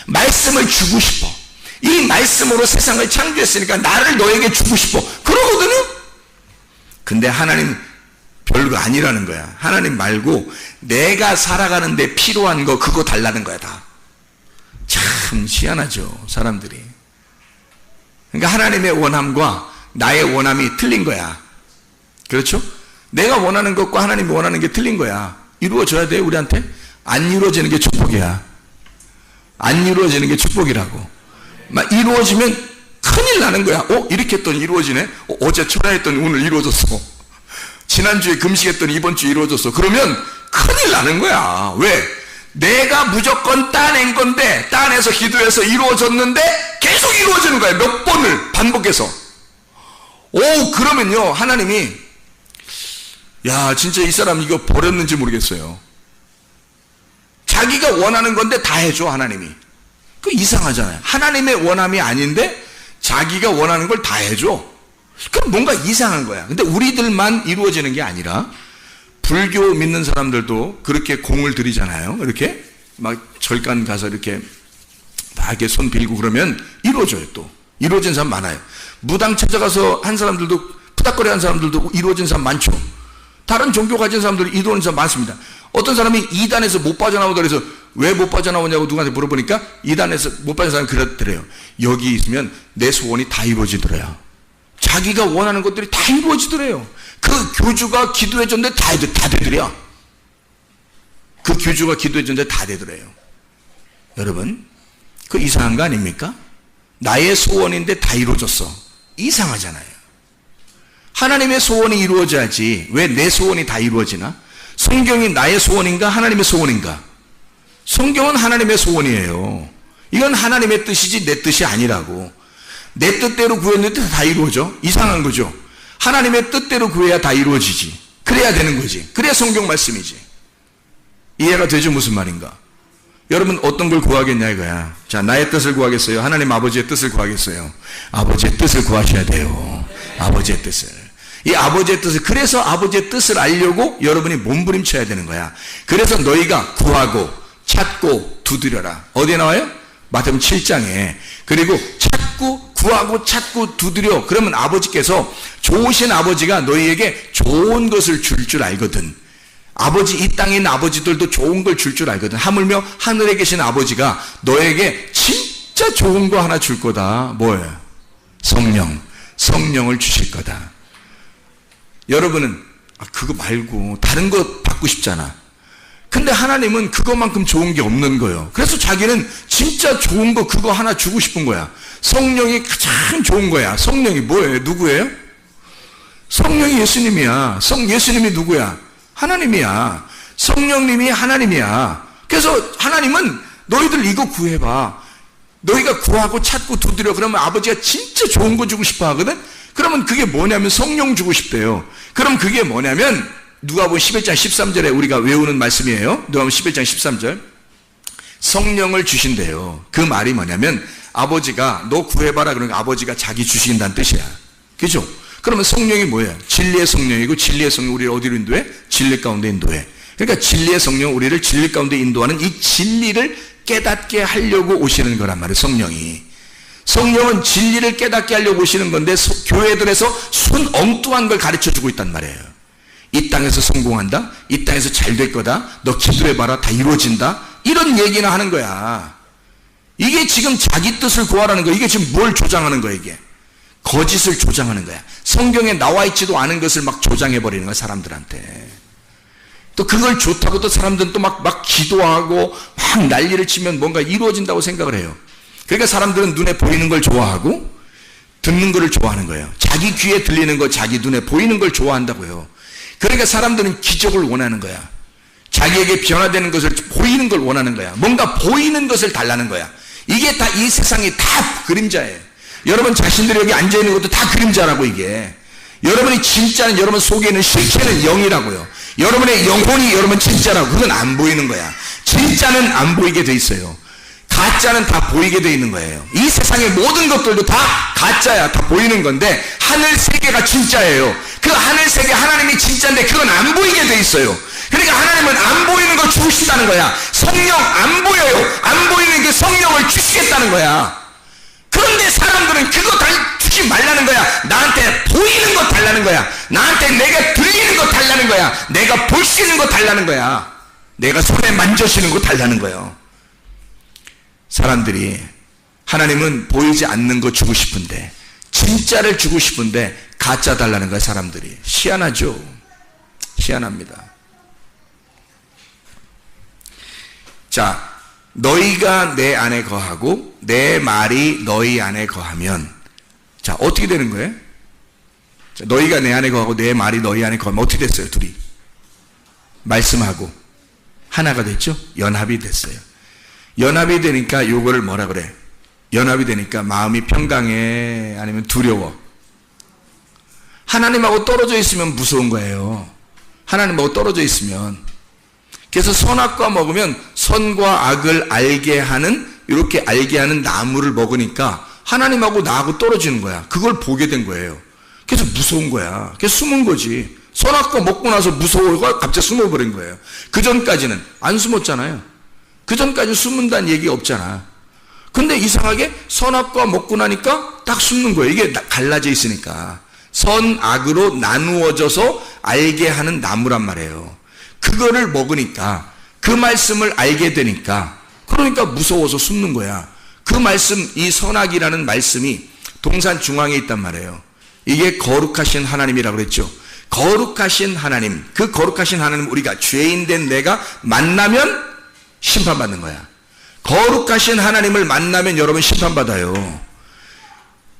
말씀을 주고 싶어. 이 말씀으로 세상을 창조했으니까 나를 너에게 주고 싶어. 그러거든요. 근데 하나님 별거 아니라는 거야. 하나님 말고 내가 살아가는데 필요한 거 그거 달라는 거야 다. 참 희한하죠 사람들이. 그러니까 하나님의 원함과 나의 원함이 틀린 거야. 그렇죠? 내가 원하는 것과 하나님이 원하는 게 틀린 거야. 이루어져야 돼 우리한테? 안 이루어지는 게 축복이야. 안 이루어지는 게 축복이라고. 막 이루어지면 큰일 나는 거야. 이렇게 했더니 이루어지네. 어제 철야했더니 오늘 이루어졌어. 지난주에 금식했더니 이번 주에 이루어졌어. 그러면 큰일 나는 거야. 왜? 내가 무조건 따낸 건데 따내서 기도해서 이루어졌는데 계속 이루어지는 거야. 몇 번을 반복해서. 그러면요 하나님이 야 진짜 이 사람 이거 버렸는지 모르겠어요. 자기가 원하는 건데 다 해줘 하나님이. 그 이상하잖아요. 하나님의 원함이 아닌데 자기가 원하는 걸 다 해줘. 그럼 뭔가 이상한 거야. 근데 우리들만 이루어지는 게 아니라 불교 믿는 사람들도 그렇게 공을 들이잖아요. 이렇게 막 절간 가서 이렇게 막 이렇게 손 빌고 그러면 이루어져요. 또 이루어진 사람 많아요. 무당 찾아가서 한 사람들도 푸닥거리 한 사람들도 이루어진 사람 많죠. 다른 종교 가진 사람들이 이루어진 사람 많습니다. 어떤 사람이 이단에서 못 빠져나오다 그래서 왜 못 빠져나오냐고 누구한테 물어보니까 이단에서 못 빠진 사람이 그랬더래요. 여기 있으면 내 소원이 다 이루어지더래요. 자기가 원하는 것들이 다 이루어지더래요. 그 교주가 기도해줬는데 다 되더래요. 그 교주가 기도해줬는데 다 되더래요. 여러분 그 이상한 거 아닙니까? 나의 소원인데 다 이루어졌어. 이상하잖아요. 하나님의 소원이 이루어져야지 왜 내 소원이 다 이루어지나? 성경이 나의 소원인가 하나님의 소원인가? 성경은 하나님의 소원이에요. 이건 하나님의 뜻이지 내 뜻이 아니라고. 내 뜻대로 구했는데 다 이루어져? 이상한 거죠. 하나님의 뜻대로 구해야 다 이루어지지. 그래야 되는 거지. 그래야 성경 말씀이지. 이해가 되죠? 무슨 말인가? 여러분 어떤 걸 구하겠냐 이거야. 자, 나의 뜻을 구하겠어요? 하나님 아버지의 뜻을 구하겠어요? 아버지의 뜻을 구하셔야 돼요. 아버지의 뜻을. 이 아버지의 뜻을, 그래서 아버지의 뜻을 알려고 여러분이 몸부림쳐야 되는 거야. 그래서 너희가 구하고 찾고 두드려라. 어디에 나와요? 마태복음 7장에. 그리고 찾고 구하고 찾고 두드려. 그러면 아버지께서, 좋으신 아버지가 너희에게 좋은 것을 줄 알거든. 아버지, 이 땅에 있는 아버지들도 좋은 걸 줄 알거든. 하물며 하늘에 계신 아버지가 너에게 진짜 좋은 거 하나 줄 거다. 뭐예요? 성령을 주실 거다. 여러분은 그거 말고 다른 거 받고 싶잖아. 근데 하나님은 그것만큼 좋은 게 없는 거예요. 그래서 자기는 진짜 좋은 거 그거 하나 주고 싶은 거야. 성령이 가장 좋은 거야. 성령이 뭐예요? 누구예요? 성령이 예수님이야. 예수님이 누구야? 하나님이야. 성령님이 하나님이야. 그래서 하나님은 너희들 이거 구해봐. 너희가 구하고 찾고 두드려. 그러면 아버지가 진짜 좋은 거 주고 싶어 하거든? 그러면 그게 뭐냐면 성령 주고 싶대요. 그럼 그게 뭐냐면 누가복음 11장 13절에 우리가 외우는 말씀이에요. 누가복음 11장 13절. 성령을 주신대요. 그 말이 뭐냐면 아버지가 너 구해봐라 그러니까 아버지가 자기 주신다는 뜻이야. 그죠? 그러면 성령이 뭐예요? 진리의 성령이고 진리의 성령 우리를 어디로 인도해? 진리 가운데 인도해. 그러니까 진리의 성령 우리를 진리 가운데 인도하는 이 진리를 깨닫게 하려고 오시는 거란 말이에요. 성령은 진리를 깨닫게 하려고 오시는 건데 교회들에서 순 엉뚱한 걸 가르쳐주고 있단 말이에요. 이 땅에서 성공한다? 이 땅에서 잘 될 거다? 너 기도해봐라 다 이루어진다? 이런 얘기나 하는 거야. 이게 지금 자기 뜻을 구하라는 거야. 이게 지금 뭘 조장하는 거야 이게? 거짓을 조장하는 거야. 성경에 나와 있지도 않은 것을 막 조장해버리는 거야 사람들한테. 또 그걸 좋다고 또 사람들은 또 막 기도하고 막 난리를 치면 뭔가 이루어진다고 생각을 해요. 그러니까 사람들은 눈에 보이는 걸 좋아하고 듣는 거를 좋아하는 거예요. 자기 귀에 들리는 거 자기 눈에 보이는 걸 좋아한다고요. 그러니까 사람들은 기적을 원하는 거야. 자기에게 변화되는 것을 보이는 걸 원하는 거야. 뭔가 보이는 것을 달라는 거야. 이게 다 이 세상이 다 그림자예요. 여러분 자신들이 여기 앉아있는 것도 다 그림자라고 이게. 여러분이 진짜는 여러분 속에 있는 실체는 영이라고요. 여러분의 영혼이 여러분 진짜라고. 그건 안 보이는 거야. 진짜는 안 보이게 돼 있어요. 가짜는 다 보이게 돼 있는 거예요. 이 세상의 모든 것들도 다 가짜야. 다 보이는 건데 하늘 세계가 진짜예요. 그 하늘 세계 하나님이 진짜인데 그건 안 보이게 돼 있어요. 그러니까 하나님은 안 보이는 걸 주고 싶다는 거야. 성령 안 보여요. 안 보이는 그 성령을 주시겠다는 거야. 그런데 사람들은 그거 주지 말라는 거야. 나한테 보이는 거 달라는 거야. 나한테 내가 들리는 거 달라는 거야. 내가 볼 수 있는 거 달라는 거야. 내가 손에 만져지는 거 달라는 거예요. 사람들이 하나님은 보이지 않는 거 주고 싶은데 진짜를 주고 싶은데 가짜 달라는 거야. 사람들이 희한하죠. 희한합니다. 자, 너희가 내 안에 거하고 내 말이 너희 안에 거하면 자 어떻게 되는 거예요? 자, 너희가 내 안에 거하고 내 말이 너희 안에 거하면 어떻게 됐어요? 둘이 말씀하고 하나가 됐죠? 연합이 됐어요. 연합이 되니까 요거를 뭐라 그래? 연합이 되니까 마음이 평강해? 아니면 두려워? 하나님하고 떨어져 있으면 무서운 거예요. 하나님하고 떨어져 있으면. 그래서 선악과 먹으면 선과 악을 알게 하는 이렇게 알게 하는 나무를 먹으니까 하나님하고 나하고 떨어지는 거야. 그걸 보게 된 거예요. 그래서 무서운 거야. 그래서 숨은 거지. 선악과 먹고 나서 무서워가 갑자기 숨어버린 거예요. 그 전까지는 안 숨었잖아요. 그 전까지 숨는다는 얘기가 없잖아. 근데 이상하게 선악과 먹고 나니까 딱 숨는 거예요. 이게 갈라져 있으니까. 선악으로 나누어져서 알게 하는 나무란 말이에요. 그거를 먹으니까 그 말씀을 알게 되니까 그러니까 무서워서 숨는 거야. 그 말씀, 이 선악이라는 말씀이 동산 중앙에 있단 말이에요. 이게 거룩하신 하나님이라고 그랬죠. 거룩하신 하나님, 그 거룩하신 하나님 우리가 죄인 된 내가 만나면 심판받는 거야. 거룩하신 하나님을 만나면 여러분 심판받아요.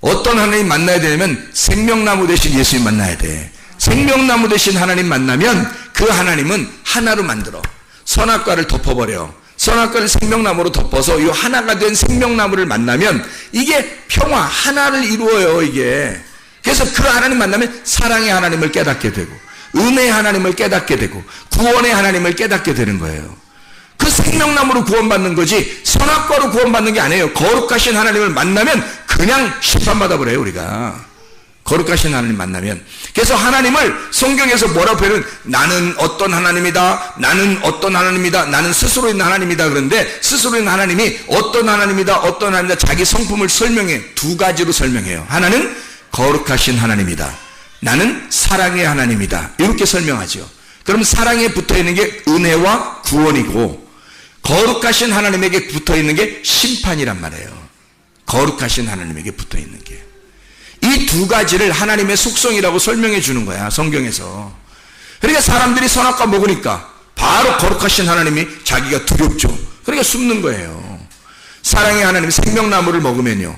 어떤 하나님 만나야 되냐면 생명나무 대신 예수님 만나야 돼. 생명나무 대신 하나님 만나면 그 하나님은 하나로 만들어. 선악과를 덮어버려. 선악과를 생명나무로 덮어서 이 하나가 된 생명나무를 만나면 이게 평화, 하나를 이루어요 이게. 그래서 그 하나님 만나면 사랑의 하나님을 깨닫게 되고 은혜의 하나님을 깨닫게 되고 구원의 하나님을 깨닫게 되는 거예요. 그 생명나무로 구원받는 거지 선악과로 구원받는 게 아니에요. 거룩하신 하나님을 만나면 그냥 심판받아 버려요 우리가. 거룩하신 하나님 만나면. 그래서 하나님을 성경에서 뭐라고 표현은 나는 어떤 하나님이다, 나는 어떤 하나님이다, 나는 스스로 있는 하나님이다. 그런데 스스로 있는 하나님이 어떤 하나님이다, 어떤 하나님이다, 자기 성품을 설명해. 두 가지로 설명해요. 하나는 거룩하신 하나님이다, 나는 사랑의 하나님이다, 이렇게 설명하죠. 그럼 사랑에 붙어 있는 게 은혜와 구원이고, 거룩하신 하나님에게 붙어 있는 게 심판이란 말이에요. 거룩하신 하나님에게 붙어 있는 게. 이 두 가지를 하나님의 속성이라고 설명해 주는 거야, 성경에서. 그러니까 사람들이 선악과 먹으니까 바로 거룩하신 하나님이 자기가 두렵죠. 그러니까 숨는 거예요. 사랑의 하나님이 생명나무를 먹으면요,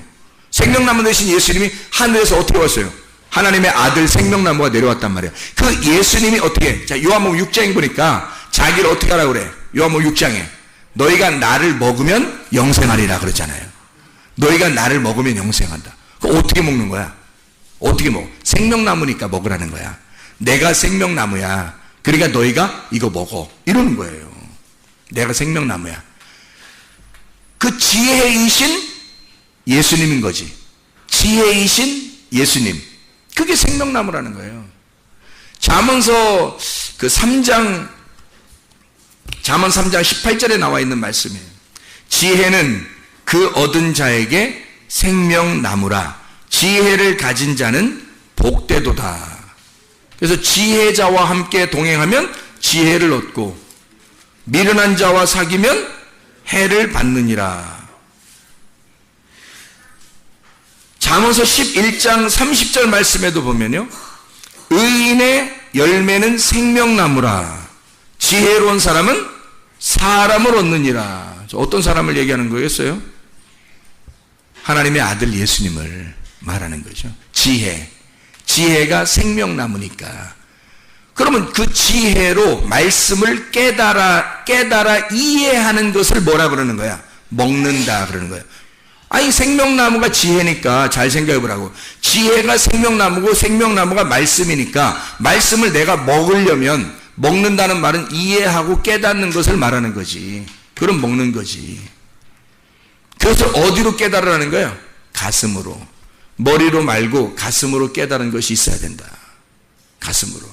생명나무 대신 예수님이 하늘에서 어떻게 왔어요? 하나님의 아들 생명나무가 내려왔단 말이에요. 그 예수님이 어떻게, 자, 요한복음 6장에 보니까 자기를 어떻게 하라고 그래? 요한복음 6장에 너희가 나를 먹으면 영생하리라 그랬잖아요. 너희가 나를 먹으면 영생한다. 그거 어떻게 먹는 거야? 어떻게 먹어? 생명나무니까 먹으라는 거야. 내가 생명나무야. 그러니까 너희가 이거 먹어. 이러는 거예요. 내가 생명나무야. 그 지혜이신 예수님인 거지. 지혜이신 예수님. 그게 생명나무라는 거예요. 잠언서 그 3장, 잠언 3장 18절에 나와 있는 말씀이에요. 지혜는 그 얻은 자에게 생명나무라. 지혜를 가진 자는 복되도다. 그래서 지혜자와 함께 동행하면 지혜를 얻고, 미련한 자와 사귀면 해를 받느니라. 잠언서 11장 30절 말씀에도 보면요, 의인의 열매는 생명나무라. 지혜로운 사람은 사람을 얻느니라. 어떤 사람을 얘기하는 거였어요? 하나님의 아들 예수님을 말하는 거죠. 지혜가 생명나무니까. 그러면 그 지혜로 말씀을 깨달아 이해하는 것을 뭐라 그러는 거야? 먹는다 그러는 거야. 아니, 생명나무가 지혜니까 잘 생각해 보라고. 지혜가 생명나무고 생명나무가 말씀이니까 말씀을 내가 먹으려면, 먹는다는 말은 이해하고 깨닫는 것을 말하는 거지. 그럼 먹는 거지. 그래서 어디로 깨달으라는 거야? 가슴으로. 머리로 말고 가슴으로 깨달은 것이 있어야 된다. 가슴으로.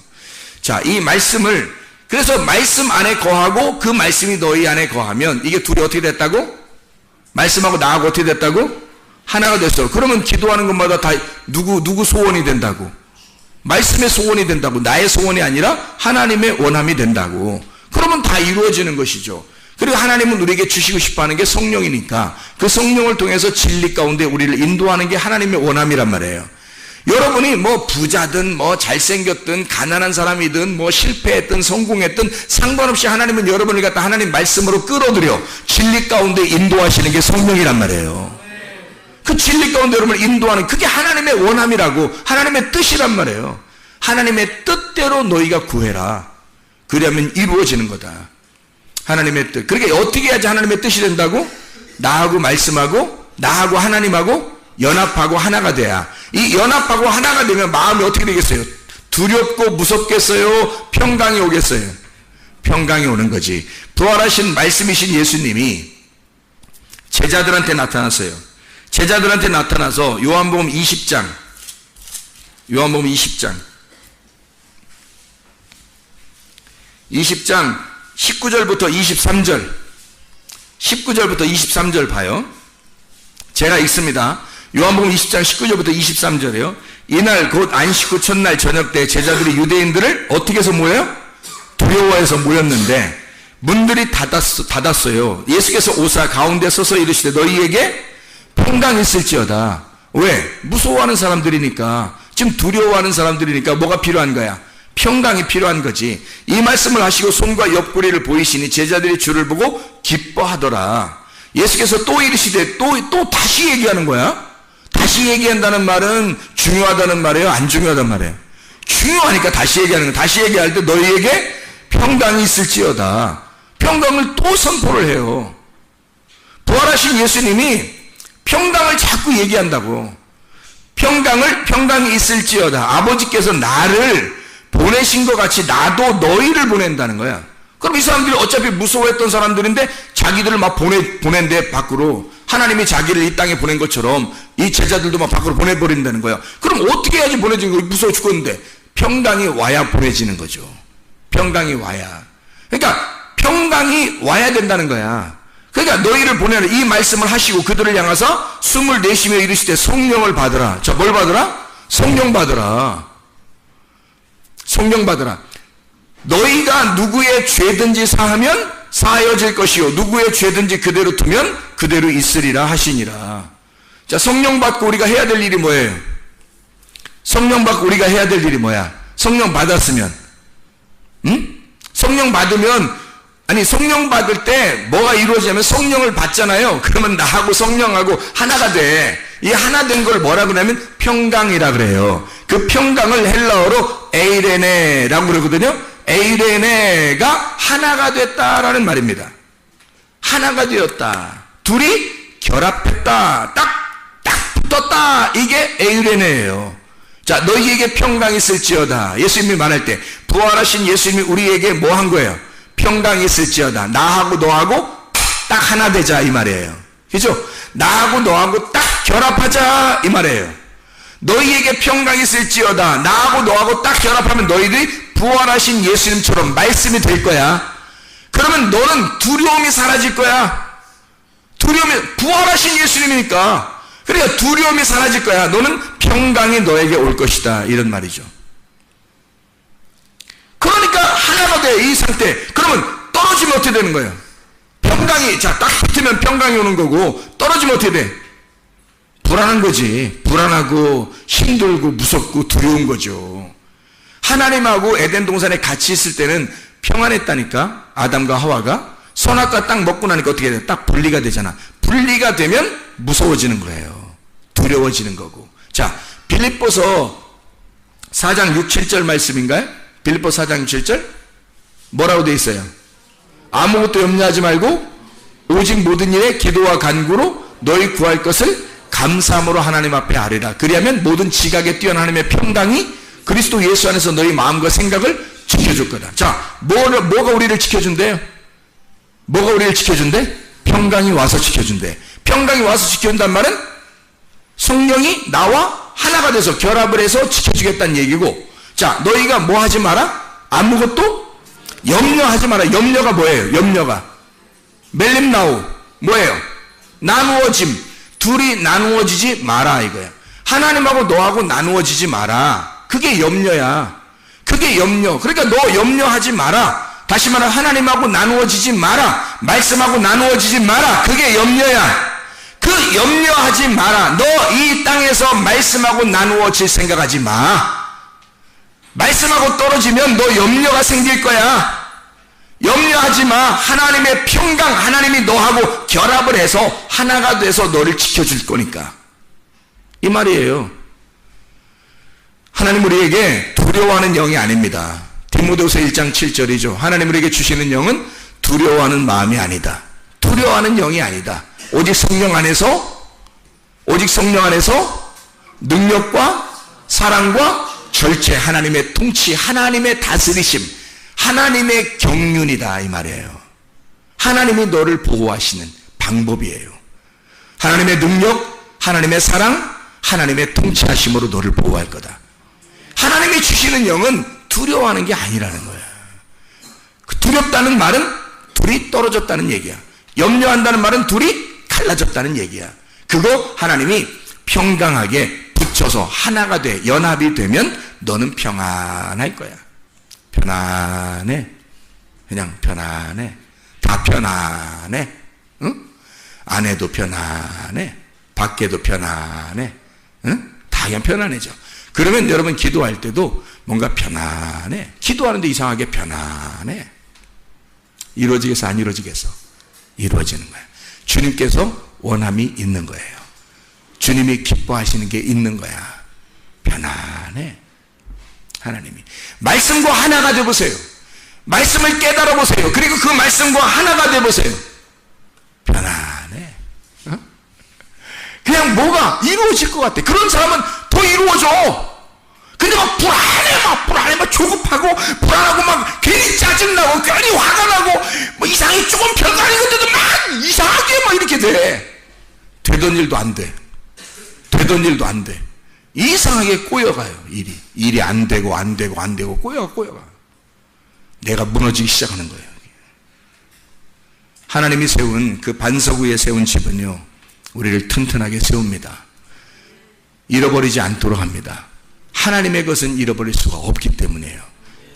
자, 이 말씀을, 그래서 말씀 안에 거하고 그 말씀이 너희 안에 거하면, 이게 둘이 어떻게 됐다고? 말씀하고 나하고 어떻게 됐다고? 하나가 됐어. 그러면 기도하는 것마다 다 누구 소원이 된다고? 말씀의 소원이 된다고. 나의 소원이 아니라 하나님의 원함이 된다고. 그러면 다 이루어지는 것이죠. 그리고 하나님은 우리에게 주시고 싶어하는 게 성령이니까 그 성령을 통해서 진리 가운데 우리를 인도하는 게 하나님의 원함이란 말이에요. 여러분이 뭐 부자든 뭐 잘생겼든 가난한 사람이든 뭐 실패했든 성공했든 상관없이 하나님은 여러분을 갖다 하나님 말씀으로 끌어들여 진리 가운데 인도하시는 게 성령이란 말이에요. 그 진리 가운데 여러분을 인도하는, 그게 하나님의 원함이라고, 하나님의 뜻이란 말이에요. 하나님의 뜻대로 너희가 구해라. 그러면 이루어지는 거다. 하나님의 뜻. 그러니까 어떻게 해야지 하나님의 뜻이 된다고? 나하고 말씀하고 나하고 하나님하고 연합하고 하나가 돼야. 이 연합하고 하나가 되면 마음이 어떻게 되겠어요? 두렵고 무섭겠어요? 평강이 오겠어요? 평강이 오는 거지. 부활하신 말씀이신 예수님이 제자들한테 나타났어요. 제자들한테 나타나서 요한복음 20장 19절부터 23절 봐요. 제가 읽습니다. 요한복음 20장 19절부터 23절이에요. 이날 곧 안식 후 첫날 저녁 때 제자들이 유대인들을 어떻게 해서 모여요? 두려워해서 모였는데 문들이 닫았어요. 예수께서 오사 가운데 서서 이르시되 너희에게 평강이 있을지어다. 왜? 무서워하는 사람들이니까, 지금 두려워하는 사람들이니까 뭐가 필요한 거야? 평강이 필요한 거지. 이 말씀을 하시고 손과 옆구리를 보이시니 제자들이 주를 보고 기뻐하더라. 예수께서 또 이르시되 또 다시 얘기하는 거야. 다시 얘기한다는 말은 중요하다는 말이에요? 안 중요하단 말이에요? 중요하니까 다시 얘기하는 거야. 다시 얘기할 때 너희에게 평강이 있을지어다. 평강을 또 선포를 해요. 부활하신 예수님이 평강을 자꾸 얘기한다고. 평강이 있을지어다. 아버지께서 나를 보내신 것 같이 나도 너희를 보낸다는 거야. 그럼 이 사람들이 어차피 무서워했던 사람들인데 자기들을 막 보낸대 밖으로. 하나님이 자기를 이 땅에 보낸 것처럼 이 제자들도 막 밖으로 보내버린다는 거야. 그럼 어떻게 해야지 보내지는 거야? 무서워 죽었는데. 평강이 와야 보내지는 거죠. 평강이 와야. 그러니까 평강이 와야 된다는 거야. 그러니까 너희를 보내라. 이 말씀을 하시고 그들을 향해서 숨을 내쉬며 이르시되 성령을 받으라. 자, 뭘 받으라? 성령 받으라. 성령 받으라. 너희가 누구의 죄든지 사하면 사하여질 것이요 누구의 죄든지 그대로 두면 그대로 있으리라 하시니라. 자, 성령 받고 우리가 해야 될 일이 뭐예요? 성령 받고 우리가 해야 될 일이 뭐야? 성령 받았으면 성령 받으면 성령 받을 때 뭐가 이루어지냐면 성령을 받잖아요. 그러면 나하고 성령하고 하나가 돼. 이 하나 된 걸 뭐라 그러냐면 평강이라 그래요. 그 평강을 헬라어로 에이레네라고 그러거든요. 에이레네가 하나가 됐다라는 말입니다. 하나가 되었다. 둘이 결합했다. 딱 붙었다. 이게 에이레네예요. 자, 너희에게 평강이 있을지어다. 예수님이 말할 때 부활하신 예수님이 우리에게 뭐 한 거예요? 평강이 있을지어다. 나하고 너하고 딱 하나 되자 이 말이에요. 그죠? 나하고 너하고 딱 결합하자 이 말이에요. 너희에게 평강이 있을지어다. 나하고 너하고 딱 결합하면 너희들이 부활하신 예수님처럼 말씀이 될 거야. 그러면 너는 두려움이 사라질 거야. 부활하신 예수님이니까. 그러니까 두려움이 사라질 거야. 너는 평강이 너에게 올 것이다. 이런 말이죠. 그러니까 하나가 돼, 이 상태. 그러면 떨어지면 어떻게 되는 거예요? 평강이, 자, 딱 붙으면 평강이 오는 거고, 떨어지면 어떻게 돼? 불안한 거지. 불안하고, 힘들고, 무섭고, 두려운 거죠. 하나님하고 에덴 동산에 같이 있을 때는 평안했다니까, 아담과 하와가. 선악과 딱 먹고 나니까 어떻게 돼요? 딱 분리가 되잖아. 분리가 되면 무서워지는 거예요. 두려워지는 거고. 자, 빌립보서 4장 6, 7절 말씀인가요? 빌립보서 4장 7절 뭐라고 되어 있어요? 아무것도 염려하지 말고 오직 모든 일에 기도와 간구로 너희 구할 것을 감사함으로 하나님 앞에 아뢰라. 그리하면 모든 지각에 뛰어난 하나님의 평강이 그리스도 예수 안에서 너희 마음과 생각을 지켜줄 거다. 자, 뭐가 우리를 지켜준대요? 뭐가 우리를 지켜준대? 평강이 와서 지켜준대. 평강이 와서 지켜준단 말은 성령이 나와 하나가 돼서 결합을 해서 지켜주겠다는 얘기고, 자, 너희가 뭐 하지 마라? 아무것도 염려하지 마라. 염려가 뭐예요? 염려가 멜림나우 뭐예요? 나누어짐. 둘이 나누어지지 마라 이거야. 하나님하고 너하고 나누어지지 마라. 그게 염려야. 그게 염려. 그러니까 너 염려하지 마라. 다시 말하면 하나님하고 나누어지지 마라. 말씀하고 나누어지지 마라. 그게 염려야. 그 염려하지 마라. 너 이 땅에서 말씀하고 나누어질 생각하지 마. 말씀하고 떨어지면 너 염려가 생길 거야. 염려하지 마. 하나님의 평강, 하나님이 너하고 결합을 해서 하나가 돼서 너를 지켜줄 거니까. 이 말이에요. 하나님 우리에게 두려워하는 영이 아닙니다. 디모데후서 1장 7절이죠. 하나님 우리에게 주시는 영은 두려워하는 마음이 아니다. 두려워하는 영이 아니다. 오직 성령 안에서 능력과 사랑과 절제, 하나님의 통치, 하나님의 다스리심, 하나님의 경륜이다 이 말이에요. 하나님이 너를 보호하시는 방법이에요. 하나님의 능력, 하나님의 사랑, 하나님의 통치하심으로 너를 보호할 거다. 하나님이 주시는 영은 두려워하는 게 아니라는 거야. 두렵다는 말은 둘이 떨어졌다는 얘기야. 염려한다는 말은 둘이 갈라졌다는 얘기야. 그거 하나님이 평강하게 붙여서 하나가 돼 연합이 되면 너는 평안할 거야. 편안해. 그냥 편안해. 다 편안해. 응? 안에도 편안해. 밖에도 편안해. 응? 다 그냥 편안해져. 그러면 여러분 기도할 때도 뭔가 편안해. 기도하는데 이상하게 편안해. 이루어지겠어? 안 이루어지겠어? 이루어지는 거야. 주님께서 원함이 있는 거예요. 주님이 기뻐하시는 게 있는 거야. 편안해. 하나님이 말씀과 하나가 되어보세요. 말씀을 깨달아 보세요. 그리고 그 말씀과 하나가 되어보세요. 편안해. 어? 그냥 뭐가 이루어질 것 같아. 그런 사람은 더 이루어져. 근데 막 불안해, 막 조급하고, 불안하고, 막 괜히 짜증나고, 괜히 화가 나고, 뭐 이상하게 조금 별거 아닌 건데도 막 이상하게 막 이렇게 돼. 되던 일도 안 돼. 되던 일도 안 돼. 이상하게 꼬여가요, 일이. 일이 안 되고, 꼬여가. 내가 무너지기 시작하는 거예요. 하나님이 세운 그 반석 위에 세운 집은요, 우리를 튼튼하게 세웁니다. 잃어버리지 않도록 합니다. 하나님의 것은 잃어버릴 수가 없기 때문이에요.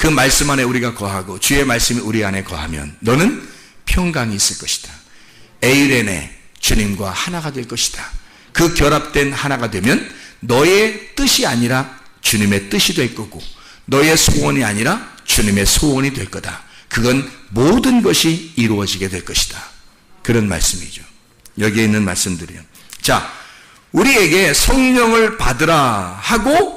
그 말씀 안에 우리가 거하고 주의 말씀이 우리 안에 거하면 너는 평강이 있을 것이다. 에이레네 주님과 하나가 될 것이다. 그 결합된 하나가 되면 너의 뜻이 아니라 주님의 뜻이 될 거고 너의 소원이 아니라 주님의 소원이 될 거다. 그건 모든 것이 이루어지게 될 것이다. 그런 말씀이죠. 여기에 있는 말씀들이요. 자, 우리에게 성령을 받으라 하고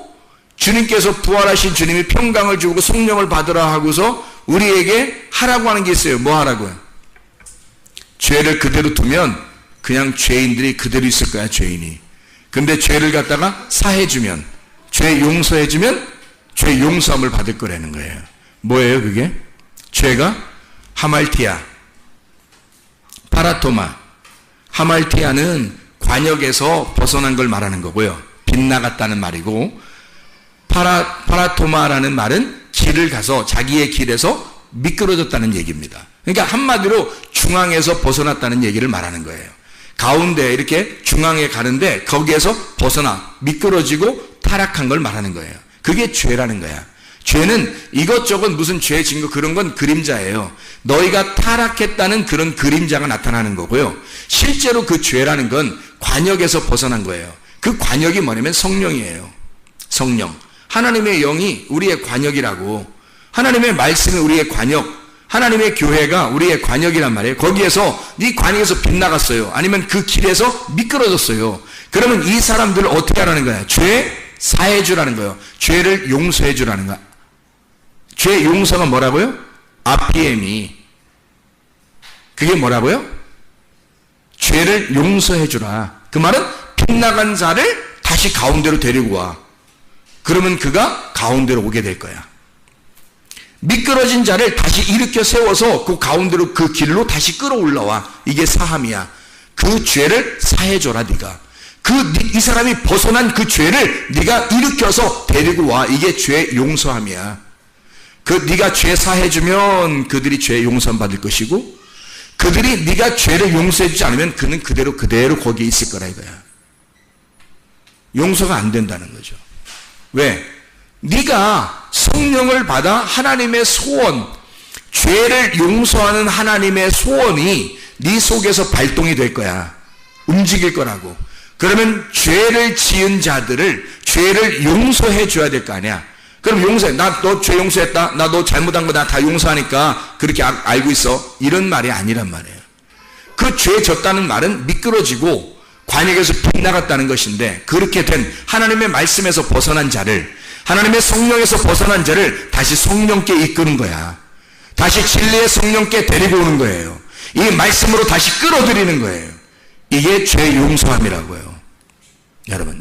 주님께서 부활하신 주님이 평강을 주고 성령을 받으라 하고서 우리에게 하라고 하는 게 있어요. 뭐 하라고요? 죄를 그대로 두면 그냥 죄인들이 그대로 있을 거야, 죄인이. 근데 죄를 갖다가 사해주면, 죄 용서해주면 죄 용서함을 받을 거라는 거예요. 뭐예요 그게? 죄가 하말티아, 파라토마. 하말티아는 관역에서 벗어난 걸 말하는 거고요. 빗나갔다는 말이고, 파라토마라는 말은 길을 가서 자기의 길에서 미끄러졌다는 얘기입니다. 그러니까 한마디로 중앙에서 벗어났다는 얘기를 말하는 거예요. 가운데 이렇게 중앙에 가는데 거기에서 벗어나 미끄러지고 타락한 걸 말하는 거예요. 그게 죄라는 거야. 죄는 이것저것 무슨 죄 증거 그런 건 그림자예요. 너희가 타락했다는 그런 그림자가 나타나는 거고요. 실제로 그 죄라는 건 관역에서 벗어난 거예요. 그 관역이 뭐냐면 성령이에요. 성령. 하나님의 영이 우리의 관역이라고. 하나님의 말씀이 우리의 관역. 하나님의 교회가 우리의 관역이란 말이에요. 거기에서 네 관역에서 빗나갔어요. 아니면 그 길에서 미끄러졌어요. 그러면 이 사람들을 어떻게 하라는 거야? 죄 사해 주라는 거예요. 죄를 용서해 주라는 거야. 죄 용서가 뭐라고요? 아피엠이. 그게 뭐라고요? 죄를 용서해 주라. 그 말은 빗나간 자를 다시 가운데로 데리고 와. 그러면 그가 가운데로 오게 될 거야. 미끄러진 자를 다시 일으켜 세워서 그 가운데로 그 길로 다시 끌어올라와. 이게 사함이야. 그 죄를 사해줘라 네가. 이 사람이 벗어난 그 죄를 네가 일으켜서 데리고 와. 이게 죄 용서함이야. 네가 죄 사해주면 그들이 죄 용서함 받을 것이고, 그들이 네가 죄를 용서해주지 않으면 그는 그대로 거기에 있을 거라 이거야. 용서가 안 된다는 거죠. 왜? 네가 성령을 받아 하나님의 소원, 죄를 용서하는 하나님의 소원이 네 속에서 발동이 될 거야. 움직일 거라고. 그러면 죄를 지은 자들을 죄를 용서해 줘야 될 거 아니야. 그럼 용서해. 나 너 죄 용서했다. 나 너 잘못한 거 나 다 용서하니까 그렇게 알고 있어. 이런 말이 아니란 말이에요. 그 죄 졌다는 말은 미끄러지고 관역에서 빗나갔다는 것인데, 그렇게 된 하나님의 말씀에서 벗어난 자를, 하나님의 성령에서 벗어난 자를 다시 성령께 이끄는 거야. 다시 진리의 성령께 데리고 오는 거예요. 이 말씀으로 다시 끌어들이는 거예요. 이게 죄 용서함이라고요.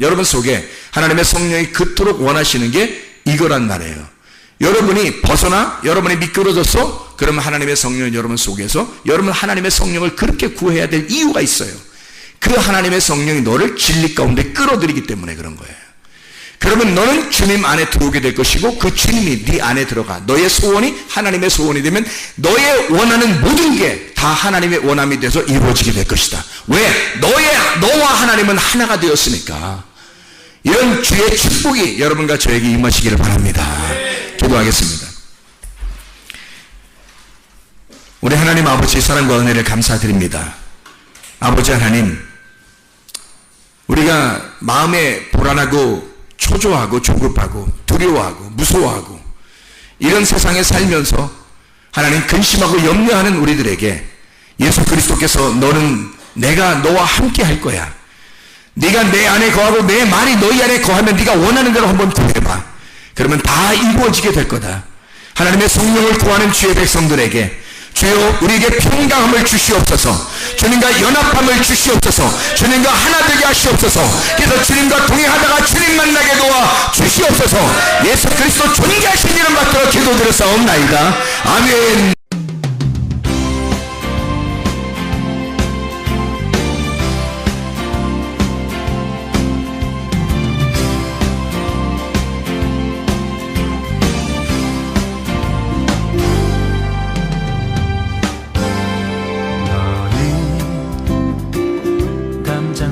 여러분 속에 하나님의 성령이 그토록 원하시는 게 이거란 말이에요. 여러분이 벗어나, 여러분이 미끄러졌어? 그러면 하나님의 성령은 여러분 속에서, 여러분 하나님의 성령을 그렇게 구해야 될 이유가 있어요. 그 하나님의 성령이 너를 진리 가운데 끌어들이기 때문에 그런 거예요. 그러면 너는 주님 안에 들어오게 될 것이고, 그 주님이 네 안에 들어가. 너의 소원이 하나님의 소원이 되면 너의 원하는 모든 게 다 하나님의 원함이 돼서 이루어지게 될 것이다. 왜? 너와 하나님은 하나가 되었으니까. 이런 주의 축복이 여러분과 저에게 임하시기를 바랍니다. 기도하겠습니다. 우리 하나님 아버지 사랑과 은혜를 감사드립니다. 아버지 하나님, 우리가 마음에 불안하고 초조하고 조급하고 두려워하고 무서워하고 이런 세상에 살면서 하나님 근심하고 염려하는 우리들에게 예수 그리스도께서 너는 내가 너와 함께 할 거야. 네가 내 안에 거하고 내 말이 너희 안에 거하면 네가 원하는 대로 한번 구해봐. 그러면 다 이루어지게 될 거다. 하나님의 성령을 구하는 주의 백성들에게 주여 우리에게 평강함을 주시옵소서. 주님과 연합함을 주시옵소서. 주님과 하나 되게 하시옵소서. 그래서 주님과 동행하다가 주님 만나게 도와 주시옵소서. 예수 그리스도 존귀하신 이름 받들어 기도드렸사옵나이다. 아멘.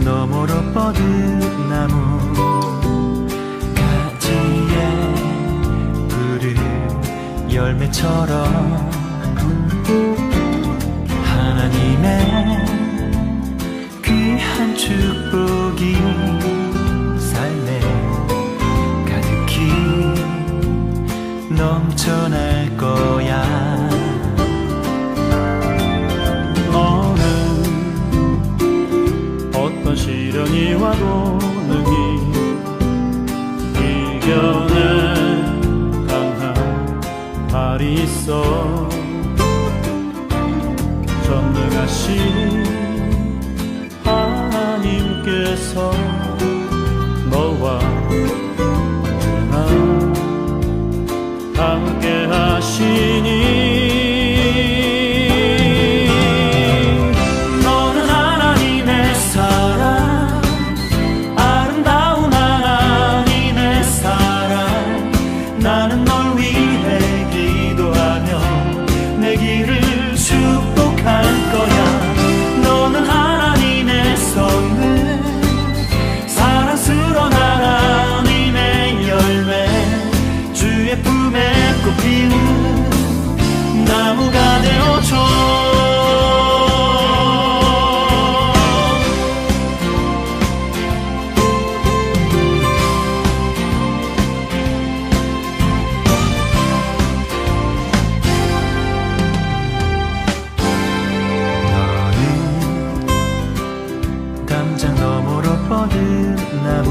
너머로 뻗은 나무 가지에 불을 열매처럼 하나님의 귀한 축복이 삶에 가득히 넘쳐날 거야. 너는 어떤 시련이 와도 능히 이겨낼 강한 발이 있어. 전능하신 하나님께서 너와 언제나 함께 하시니. 너는 하나님의 사랑, 아름다운 하나님의 사랑. 나는 널 위해 기도하며 내 길을 축복할 거야. 너는 하나님의 선물, 사랑스러운 하나님의 열매, 주의 품에 꽃피는 나무가 되어줘. 담장 너머로 뻗은 나무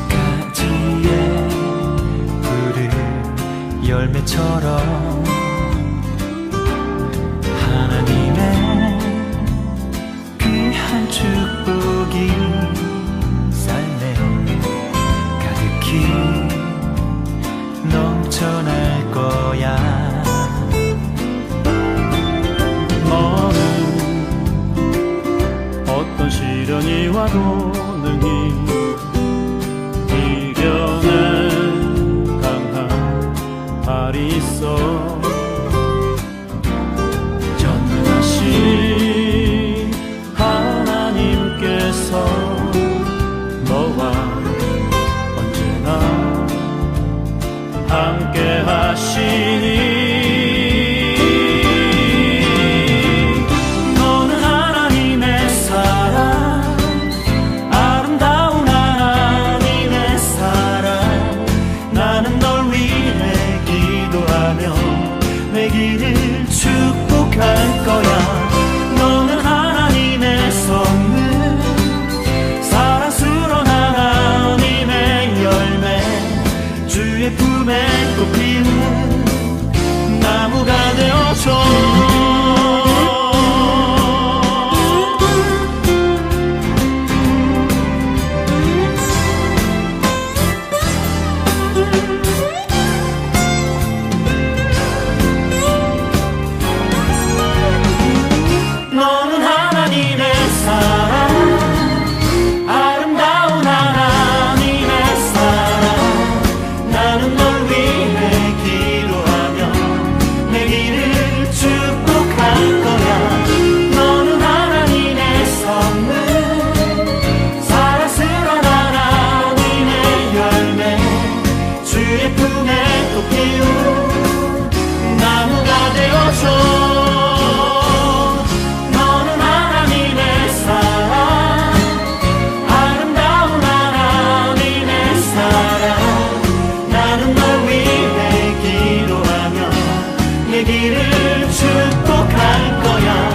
가지에 푸른 열매처럼 하나님의 귀한 축복이 삶에 가득히 넘쳐날 거야. 어떤 시련이 와도 능히 이겨낼 강한 발이 있어. 전능하신 하나님께서 너와 언제나 함께 하시니. 내 길을 축복할 거야. 너는 하나님의 선물, 사랑스러운 하나님의 열매, 주의 품에 꽃피는 나무가 되어줘. 너는 하나님의 사랑, 아름다운 하나님의 사랑. 나는 널 위해 기도하며 내 길을 축복할 거야. 너는 하나님의 선물, 사랑스러운 하나님의 열매, 주의 품에 꽃피운 나무가 되어줘. 내 길을 축복할 거야.